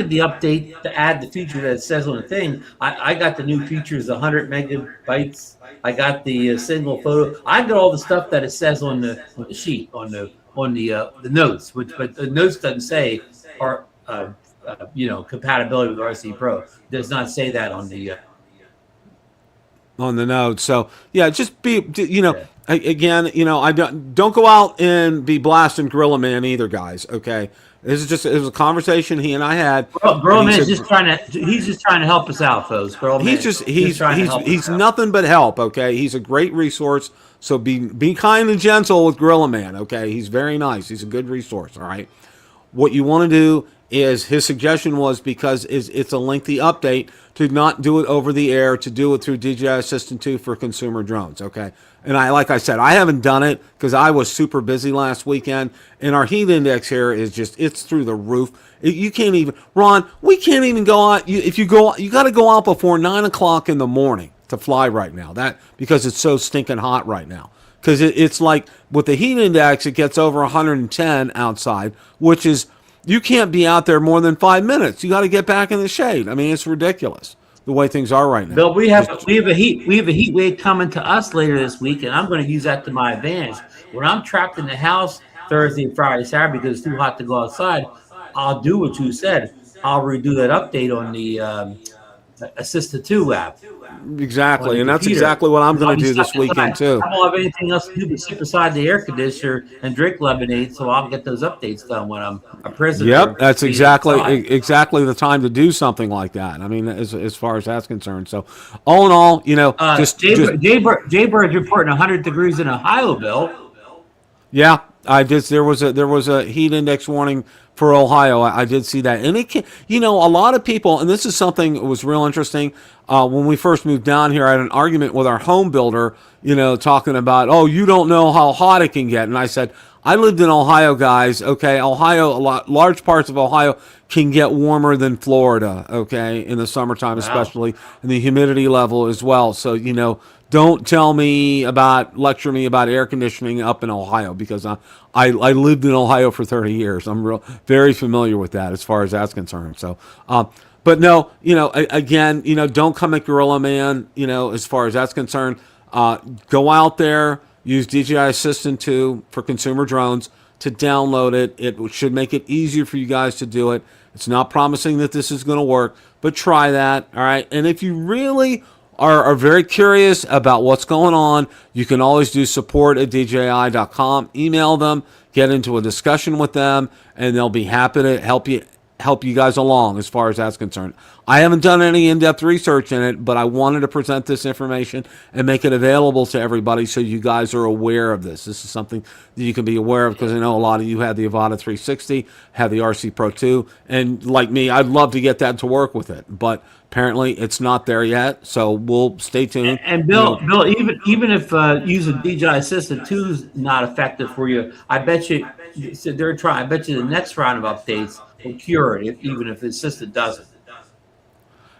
the update to add the feature that it says on the thing. I got the new features, 100 megabytes. I got the single photo. I got all the stuff that it says on the sheet on the on the notes, but the notes doesn't say are compatibility with RC Pro. It does not say that on the notes. So yeah, just be yeah. again, I don't go out and be blasting Gorilla Man either, guys. Okay, it was a conversation he and I had. Gorilla Man's just trying to help us out, folks. He's nothing but help. Okay, he's a great resource. So be kind and gentle with Gorilla Man. Okay, he's very nice. He's a good resource. All right. What you want to do is, his suggestion was, because it's a lengthy update, to not do it over the air, to do it through DJI Assistant 2 for consumer drones, okay? And like I said, I haven't done it because I was super busy last weekend, and our heat index here is it's through the roof. You can't even, Ron, we can't even go out. If you go, you got to go out before 9 o'clock in the morning to fly right now, because it's so stinking hot right now. Because it's like, with the heat index, it gets over 110 outside, which is, you can't be out there more than 5 minutes. You got to get back in the shade. I mean, it's ridiculous the way things are right now. Bill, we have a heat wave coming to us later this week, and I'm going to use that to my advantage. When I'm trapped in the house Thursday, Friday, Saturday because it's too hot to go outside, I'll do what you said. I'll redo that update on the Assistant 2 app. Exactly, and that's exactly what I'm going to do this weekend too. I don't have anything else to do but sit beside the air conditioner and drink lemonade, so I'll get those updates done when I'm a prisoner. Yep, that's exactly the time to do something like that. I mean, as far as that's concerned. So, all in all, Jay Bird's reporting 100 degrees in Ohio, Bill. Yeah, there was a heat index warning for Ohio. I did see that. And it can, a lot of people, and this is something that was real interesting. When we first moved down here, I had an argument with our home builder, talking about, oh, you don't know how hot it can get. And I said, I lived in Ohio, guys. Okay, large parts of Ohio can get warmer than Florida, okay, in the summertime, especially, and the humidity level as well. So, don't lecture me about air conditioning up in Ohio, because I lived in Ohio for 30 years. I'm very familiar with that as far as that's concerned. So, but no, again, don't come at Gorilla Man, as far as that's concerned. Go out there, use DJI Assistant 2 for consumer drones to download it. It should make it easier for you guys to do it. It's not promising that this is going to work, but try that, all right? And if you really are very curious about what's going on, you can always do support@dji.com. Email them, get into a discussion with them, and they'll be happy to help you guys along as far as that's concerned. I haven't done any in-depth research in it, but I wanted to present this information and make it available to everybody so you guys are aware of this. This is something that you can be aware of, because I know a lot of you have the Avata 360, have the RC Pro 2, and like me, I'd love to get that to work with it, but apparently it's not there yet, so we'll stay tuned. And Bill, even if using DJI Assistant 2 is not effective for you, I bet you the next round of updates will cure it, even if the Assistant doesn't.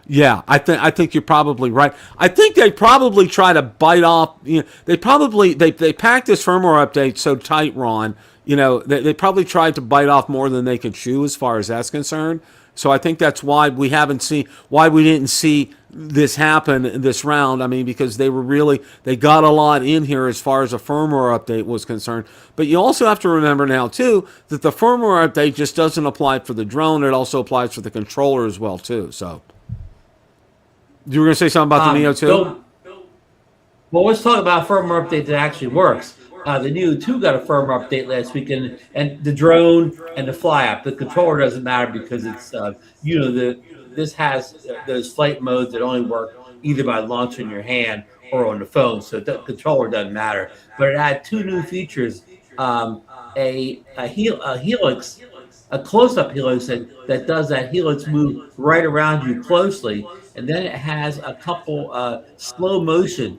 Yeah, I think you're probably right. I think they probably try to bite off. They pack this firmware update so tight, Ron. They probably tried to bite off more than they could chew as far as that's concerned. So I think that's why we didn't see this happen this round. I mean, because they got a lot in here as far as a firmware update was concerned. But you also have to remember now too that the firmware update just doesn't apply for the drone; it also applies for the controller as well too. So you were going to say something about the Neo 2? Well, let's talk about a firmware update that actually works. The Neo 2 got a firmware update last weekend, and the drone and the Fly app. The controller doesn't matter because it's this has those flight modes that only work either by launching your hand or on the phone, so the controller doesn't matter. But it had two new features: a helix, a close-up helix that does that helix move right around you closely, and then it has a couple slow motion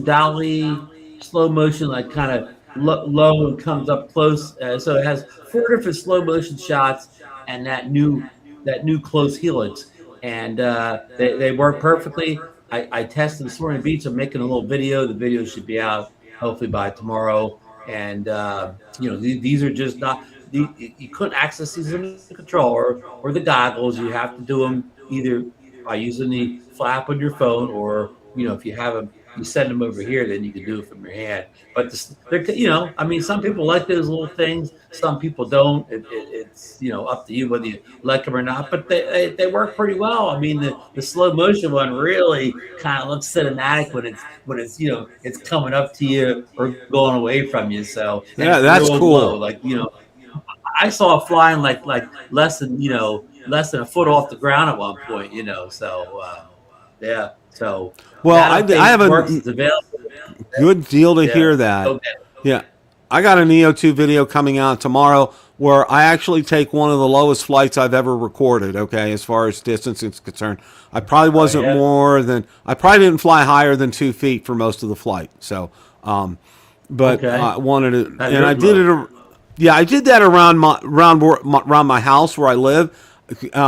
dolly. Slow motion, like kind of low and comes up close. So it has 4 different slow motion shots and that new close helix, and they work perfectly. I tested this morning beach. I'm making a little video. The video should be out hopefully by tomorrow. And these are just not. You couldn't access these in the controller or the goggles. You have to do them either by using the flap on your phone, or if you have you send them over here, then you can do it from your hand. But I mean, some people like those little things, some people don't. It's up to you whether you like them or not. But they work pretty well. I mean, the slow motion one really kind of looks cinematic when it's it's coming up to you or going away from you. So and Yeah, it's that's real cool. low, like I saw it flying like less than a foot off the ground at one point. So yeah. So Well, that I update have works. a It's available. good deal to Yeah. hear that. Okay. Yeah. I got a Neo 2 video coming out tomorrow where I actually take one of the lowest flights I've ever recorded, okay, as far as distance is concerned. I probably wasn't yeah. I probably didn't fly higher than 2 feet for most of the flight. So, but Okay. I wanted it, That and I is did low. it. Yeah, I did that around around my house where I live,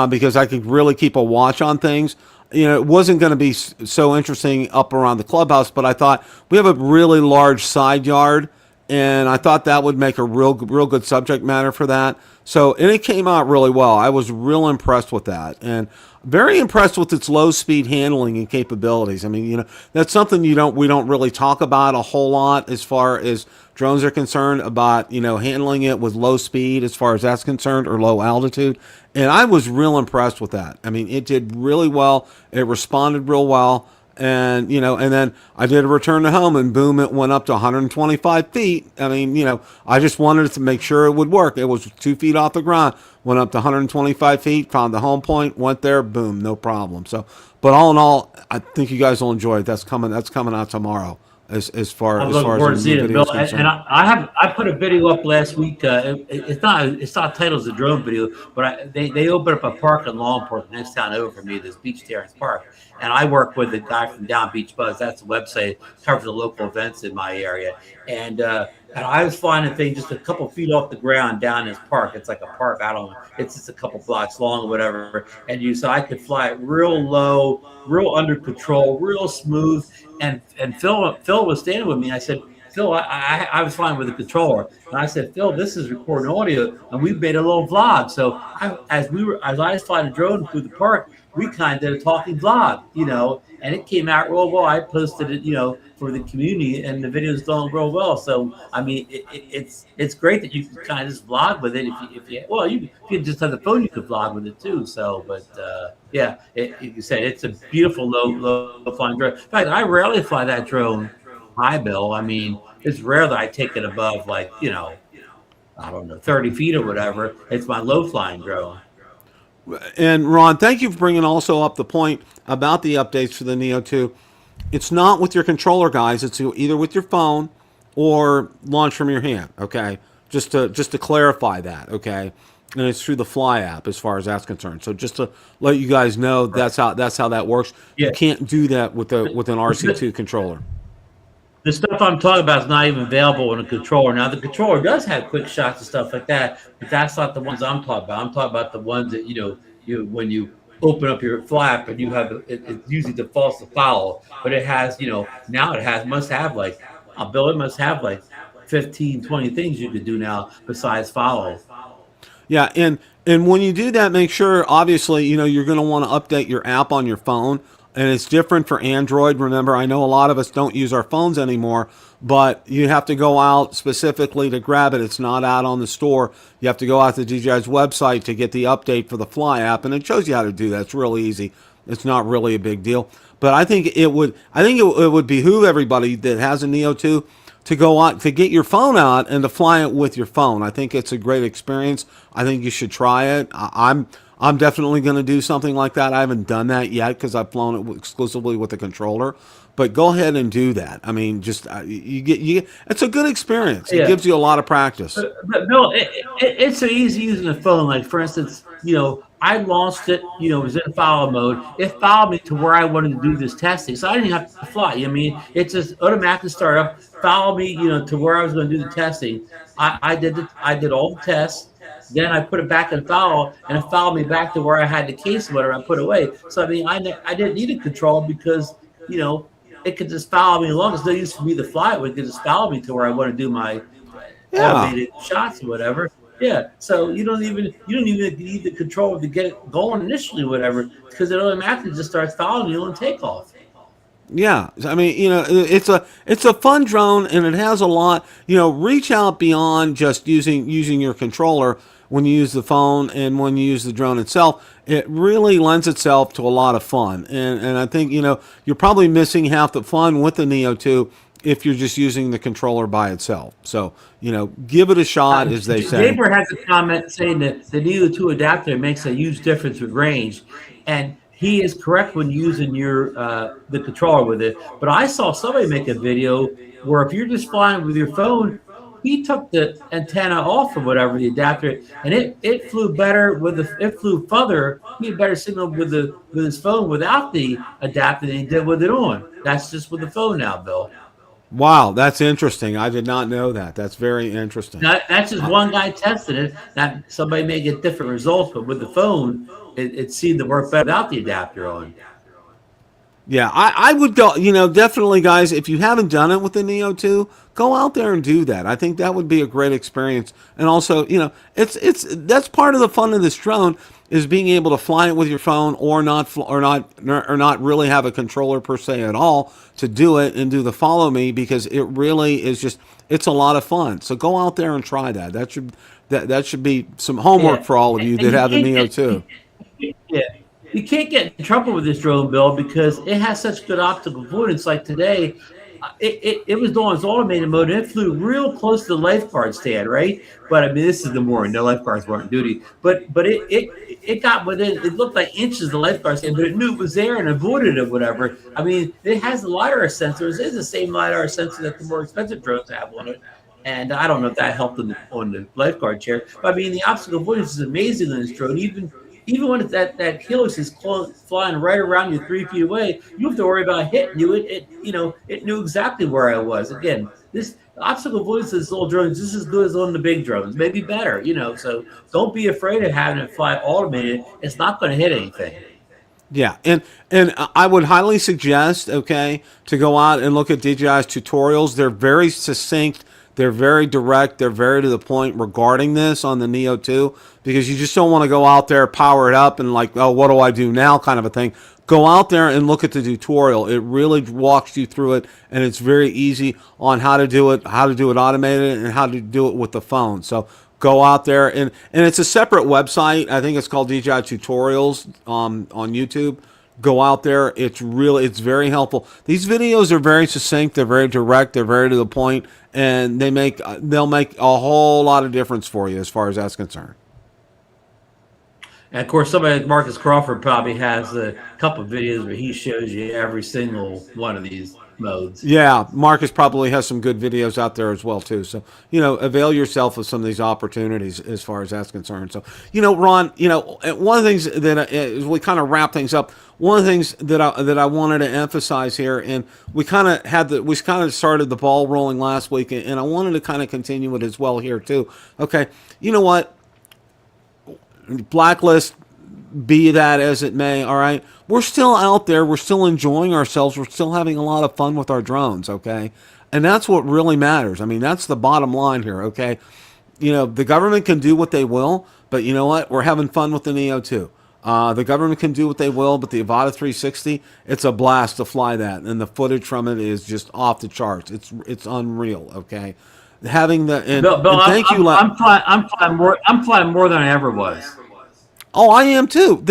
because I could really keep a watch on things. It wasn't going to be so interesting up around the clubhouse, but I thought we have a really large side yard, and I thought that would make a real good subject matter for that. So, and it came out really well. I was real impressed with that, and very impressed with its low speed handling and capabilities. I mean, that's something we don't really talk about a whole lot as far as drones are concerned, about handling it with low speed as far as that's concerned, or low altitude. And I was real impressed with that. I mean, it did really well. It responded real well. And, and then I did a return to home, and boom, it went up to 125 feet. I mean, I just wanted to make sure it would work. It was 2 feet off the ground, went up to 125 feet, found the home point, went there, boom, no problem. So, but all in all, I think you guys will enjoy it. That's coming out tomorrow. As far I'm as looking far forward as to the new seeing it, video is Bill. concerned. I put a video up last week. It's not titled as a drone video, but they opened up a park in Longport, the next town over from me, this Beach Terrace Park, and I work with the guy from Down Beach Buzz. That's the website, covers the local events in my area, and I was flying the thing just a couple feet off the ground down this park. It's like a park. It's just a couple blocks long or whatever, so I could fly it real low, real under control, real smooth. And Phil was standing with me. I said, Phil, I was flying with the controller, and I said, Phil, this is recording audio, and we made a little vlog. So as I was flying a drone through the park, we kind of did a talking vlog, and it came out real well. I posted it, for the community, and the video's done real well. So I mean, it's great that you can kind of just vlog with it. If you just have the phone, you could vlog with it too. So, but yeah, you said it's a beautiful low flying drone. In fact, I rarely fly that drone high, Bill. I mean, it's rare that I take it above I don't know, 30 feet or whatever. It's my low flying drone. And Ron, thank you for bringing also up the point about the updates for the Neo 2. It's not with your controller, guys. It's either with your phone or launch from your hand. Okay, just to clarify that. Okay, and it's through the Fly app as far as that's concerned. So just to let you guys know, that's how that works. Yeah. You can't do that with an RC2 controller. The stuff I'm talking about is not even available in a controller. Now, the controller does have quick shots and stuff like that, but that's not the ones I'm talking about. I'm talking about the ones that, when you open up your flap and you have, it usually defaults to follow, but it has, now it must have like 15, 20 things you could do now besides follow. Yeah, and when you do that, make sure, obviously, you're going to want to update your app on your phone. And it's different for Android. Remember, I know a lot of us don't use our phones anymore, but you have to go out specifically to grab it. It's not out on the store. You have to go out to DJI's website to get the update for the Fly app, and it shows you how to do that. It's really easy. It's not really a big deal. But I think it would behoove everybody that has a Neo 2 to go out, to get your phone out and to fly it with your phone. I think it's a great experience. I think you should try it. I'm definitely going to do something like that. I haven't done that yet because I've flown it exclusively with the controller. But go ahead and do that. I mean, just it's a good experience. It gives you a lot of practice. But Bill, it's so easy using the phone. Like, for instance, I launched it. It was in follow mode. It followed me to where I wanted to do this testing, so I didn't have to fly. I mean, it just automatically started up, follow me, to where I was going to do the testing. I did all the tests. Then I put it back in follow, and it followed me back to where I had the case, whatever I put away. So I mean, I didn't need a control because it could just follow me. As long as no use for me to fly it, it could just follow me to where I want to do my automated shots or whatever. Yeah. So you don't even need the controller to get it going initially, whatever, because it automatically just starts following you on takeoff. Yeah, I mean, it's a fun drone, and it has a lot. Reach out beyond just using your controller when you use the phone and when you use the drone itself. It really lends itself to a lot of fun, and I think you're probably missing half the fun with the Neo 2 if you're just using the controller by itself. So give it a shot, as they say. Neighbor has a comment saying that the Neo 2 adapter makes a huge difference with range, and he is correct when using your the controller with it. But I saw somebody make a video where if you're just flying with your phone, he took the antenna off or whatever, the adapter, and it flew better it flew further. He had better signal with his phone without the adapter than he did with it on. That's just with the phone now, Bill. Wow, that's interesting. I did not know that. That's very interesting. That's just one guy tested it. That somebody may get different results, but with the phone, it seemed to work better without the adapter on. Yeah, I would go, definitely, guys, if you haven't done it with the Neo 2, go out there and do that. I think that would be a great experience. And also, that's part of the fun of this drone is being able to fly it with your phone or not really have a controller per se at all to do it and do the follow me, because it really is it's a lot of fun. So go out there and try that. That should be some homework for all of you that have the Neo 2. Yeah. You can't get in trouble with this drone, Bill, because it has such good optical avoidance. Like today, it was on its automated mode, and it flew real close to the lifeguard stand, right? But I mean, this is the morning; the lifeguards weren't on duty. But it got within. It looked like inches of the lifeguard stand, but it knew it was there and avoided it, whatever. I mean, it has the LiDAR sensors. It's the same LiDAR sensor that the more expensive drones have on it. And I don't know if that helped on the lifeguard chair. But I mean, the obstacle avoidance is amazing on this drone. Even when that helix is flying right around you 3 feet away, you don't have to worry about hitting you. It knew exactly where I was. Again, this obstacle avoidance of this little drone is just as good as on the big drones, maybe better. So don't be afraid of having it fly automated. It's not going to hit anything. Yeah, and I would highly suggest, to go out and look at DJI's tutorials. They're very succinct. They're very direct. They're very to the point regarding this on the Neo 2, because you just don't want to go out there, power it up, and like, oh, what do I do now kind of a thing. Go out there and look at the tutorial. It really walks you through it, and it's very easy on how to do it automated, and how to do it with the phone. So go out there, and it's a separate website. I think it's called DJI Tutorials on YouTube. Go out there. It's very helpful. These videos are very succinct. They're very direct. They're very to the point, and they'll make a whole lot of difference for you as far as that's concerned. And of course, somebody like Marcus Crawford probably has a couple of videos where he shows you every single one of these modes. Yeah, Marcus probably has some good videos out there as well too. So avail yourself of some of these opportunities as far as that's concerned. So Ron, one of the things that as we kind of wrap things up, one of the things that I wanted to emphasize here, and we kind of started the ball rolling last week, and I wanted to kind of continue it as well here too. Okay, you know what? Blacklist, be that as it may, all right, we're still out there, we're still enjoying ourselves, we're still having a lot of fun with our drones, okay? And that's what really matters. I mean, that's the bottom line here, okay? The government can do what they will, but you know what? We're having fun with the Neo 2. The government can do what they will, but the Avata 360, it's a blast to fly that, and the footage from it is just off the charts. It's unreal, okay? Having the Bill, thank you. I'm flying more than I ever was. Oh, I am too.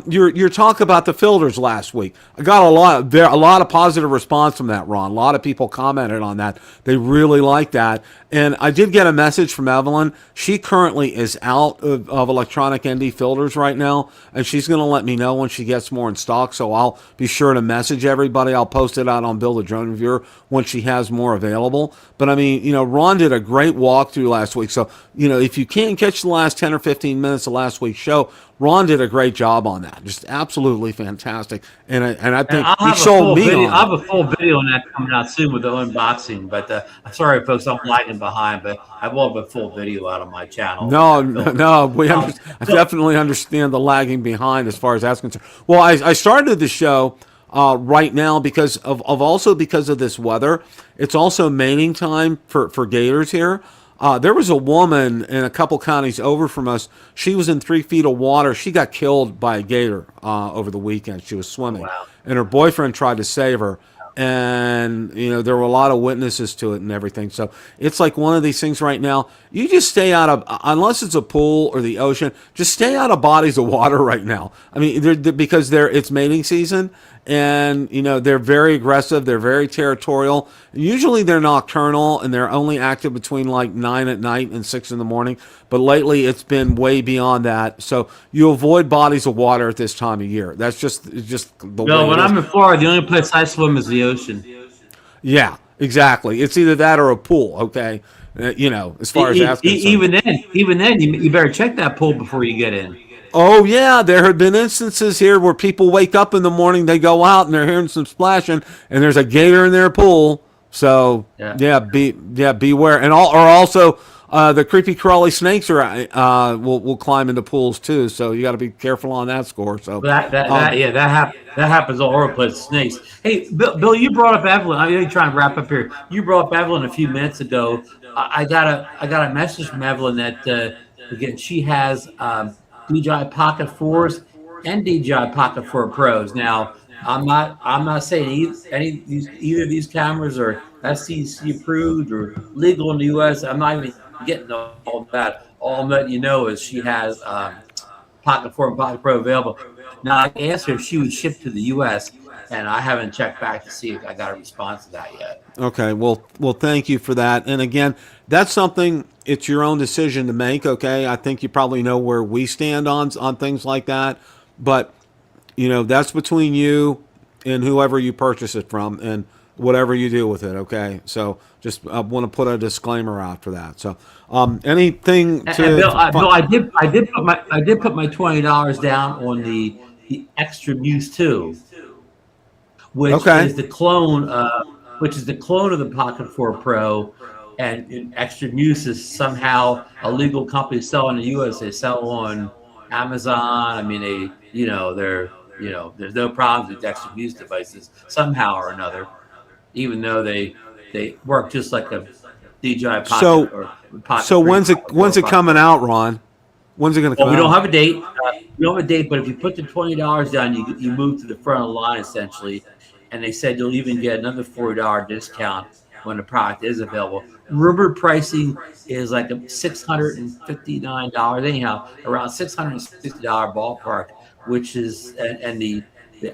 Your talk about the filters last week, I got a lot of positive response from that, Ron. A lot of people commented on that. They really like that. And I did get a message from Evelyn. She currently is out of electronic ND filters right now, and she's going to let me know when she gets more in stock. So I'll be sure to message everybody. I'll post it out on Bill the Drone Reviewer when she has more available. But I mean, Ron did a great walkthrough last week. So, if you can't catch the last 10 or 15 minutes of last week's show, Ron did a great job on that. Just absolutely fantastic. And I think he sold me on it. I have a full video on that coming out soon with the unboxing. But I'm sorry, folks, I'm lagging behind. But I will have a full video out on my channel. No. I definitely understand the lagging behind as far as that's concerned. Well, I started the show right now because of this weather. It's also mating time for gators here. There was a woman in a couple counties over from us. She was in 3 feet of water. She got killed by a gator over the weekend. She was swimming, Wow. and her boyfriend tried to save her. And there were a lot of witnesses to it and everything. So it's like one of these things right now. You just stay out of, unless it's a pool or the ocean, just stay out of bodies of water right now. I mean, because it's mating season, and they're very aggressive. They're very territorial. Usually they're nocturnal, and they're only active between like 9 at night and 6 in the morning. But lately it's been way beyond that. So you avoid bodies of water at this time of year. That's just the way it is. When I'm in Florida, the only place I swim is the ocean. Yeah, exactly. It's either that or a pool. Okay, as far as that's concerned. Even then, you better check that pool before you get in. Oh yeah, there have been instances here where people wake up in the morning, they go out and they're hearing some splashing, and there's a gator in their pool. So beware. And also the creepy crawly snakes will climb into pools too. So you got to be careful on that score. So that happens all over the place. Snakes. Hey, Bill, you brought up Evelyn. I'm really trying to wrap up here. You brought up Evelyn a few minutes ago. I got a message from Evelyn that again she has DJI Pocket 4s and DJI Pocket 4 Pros. Now, I'm not saying either of these cameras are FCC approved or legal in the U.S. I'm not even getting all that. All I'm letting you know is she has Pocket 4 and Pocket Pro available. Now, I asked her if she would ship to the U.S., and I haven't checked back to see if I got a response to that yet. Okay, well, thank you for that. And again, that's something, it's your own decision to make, okay? I think you probably know where we stand on things like that. But, that's between you and whoever you purchase it from and whatever you do with it, okay? So just I want to put a disclaimer out for that. So anything to... And Bill, I did put my $20 down on the Extra Muse 2. Which is the clone of the Pocket 4 Pro, and Extra Muse is somehow a legal company selling in the U.S. They sell on Amazon. I mean, there's no problems with Extra Muse devices somehow or another, even though they work just like a DJI Pocket or Pocket. So when's it coming out, Ron? When's it going to come out? We don't have a date. We don't have a date, but if you put the $20 down, you move to the front of the line essentially. And they said you'll even get another $40 discount when the product is available. Rumored pricing is like $659, anyhow, around $660 ballpark, which is, and the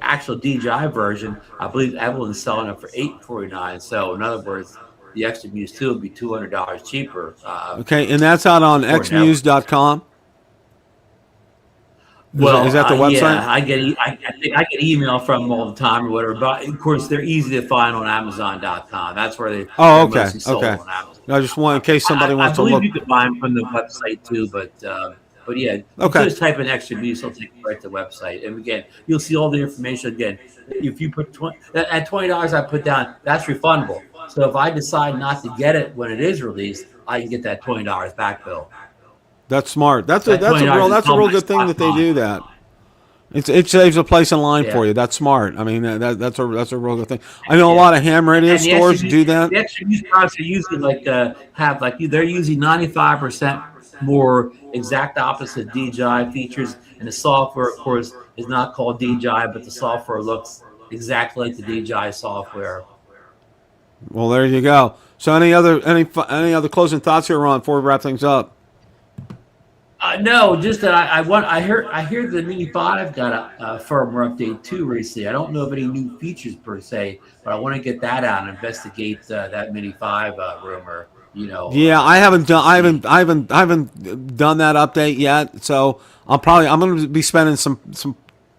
actual DJI version, I believe Evelyn's selling it for $849. So in other words, the Extra Muse 2 would be $200 cheaper. Okay, and that's out on xmuse.com? Well, is that the website? Yeah, I get email from them all the time or whatever. But of course, they're easy to find on Amazon.com. That's where they. Okay. On Amazon. I just want in case somebody wants to look. I believe you can buy them from the website too, but yeah. Okay. Just type in Extra Muse, it'll take you right to the website, and again, you'll see all the information. Again, if you put $20 I put down, that's refundable. So if I decide not to get it when it is released, I can get that $20 back, Bill. That's smart. That's a real good thing that they do that. It saves a place in line for you. That's smart. I mean, that's a real good thing. I know a lot of ham radio stores do that. The Extra Muse products are usually they're using 95% more exact opposite DJI features, and the software, of course, is not called DJI, but the software looks exactly like the DJI software. Well, there you go. So, any other closing thoughts here, Ron, before we wrap things up? No, just that I hear the Mini 5 got a firmware update too recently. I don't know of any new features per se, but I want to get that out and investigate that Mini 5 rumor. Yeah, I haven't done that update yet. So I'm going to be spending some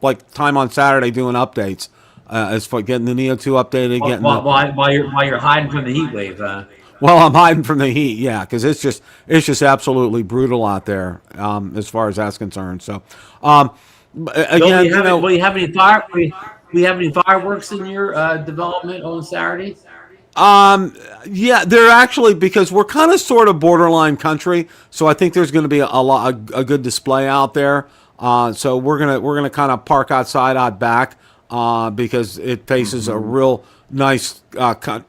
like time on Saturday doing updates as for getting the Neo 2 updated. While you're hiding from the heat wave, Well, I'm hiding from the heat, yeah, because it's just absolutely brutal out there as far as that's concerned. So, again, will you have any fireworks in your development on Saturday? Yeah, they're actually, because we're kind of sort of borderline country, so I think there's going to be a good display out there. So we're gonna kind of park outside out back because it faces a real nice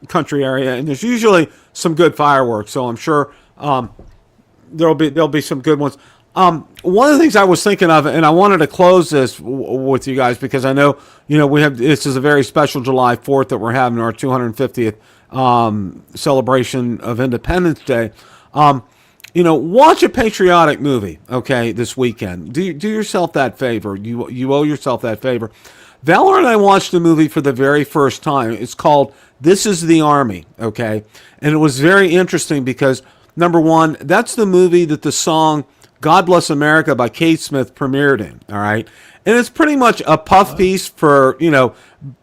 country area, and there's usually some good fireworks. So I'm sure There'll be some good ones. One of the things I was thinking of, and I wanted to close this with you guys because I know we have this is a very special July 4th that we're having our 250th celebration of Independence Day. Watch a patriotic movie, okay, this weekend. Do yourself that favor. You owe yourself that favor. Valor and I watched the movie for the very first time. It's called This Is the Army, okay? And it was very interesting because, number one, that's the movie that the song God Bless America by Kate Smith premiered in, all right? And it's pretty much a puff piece for,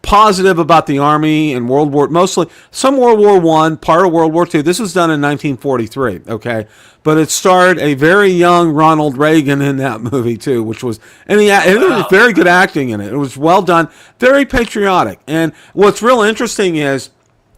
positive about the Army and mostly some World War I, part of World War II. This was done in 1943, okay? But it starred a very young Ronald Reagan in that movie, too, which was, and it was very good acting in it. It was well done, very patriotic. And what's real interesting is,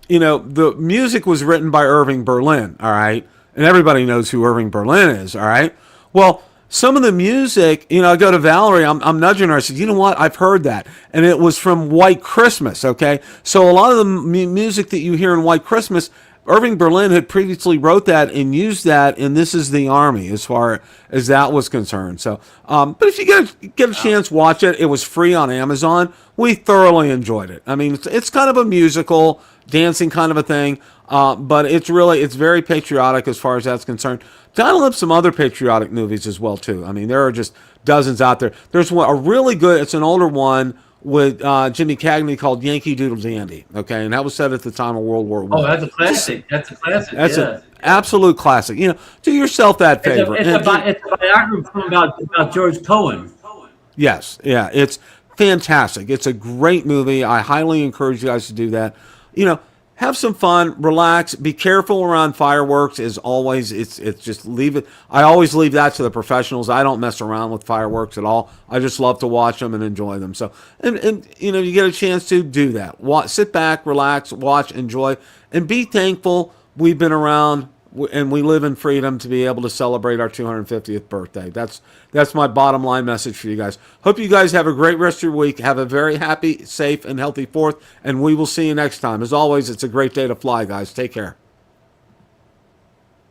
the music was written by Irving Berlin, all right? And everybody knows who Irving Berlin is, all right? Well, some of the music, I go to Valerie, I'm nudging her. I said, you know what? I've heard that. And it was from White Christmas, okay? So a lot of the music that you hear in White Christmas, Irving Berlin had previously wrote that and used that in This Is the Army as far as that was concerned. So, but if you get a chance, watch it. It was free on Amazon. We thoroughly enjoyed it. I mean, it's kind of a musical, dancing kind of a thing, but it's very patriotic as far as that's concerned. Dial up some other patriotic movies as well, too. I mean, there are just dozens out there. There's a really good, it's an older one with Jimmy Cagney called Yankee Doodle Dandy, okay? And that was set at the time of World War I. Oh, that's a classic. That's an absolute classic. Do yourself that favor. It's a biography about George Cohen. Yes, yeah, it's fantastic. It's a great movie. I highly encourage you guys to do that. Have some fun, relax, be careful around fireworks as always. It's just leave it. I always leave that to the professionals. I don't mess around with fireworks at all. I just love to watch them and enjoy them. So, and you get a chance to do that. Sit back, relax, watch, enjoy, and be thankful we've been around and we live in freedom to be able to celebrate our 250th birthday. That's my bottom line message for you guys. Hope you guys have a great rest of your week. Have a very happy, safe, and healthy 4th, and we will see you next time. As always, it's a great day to fly, guys. Take care.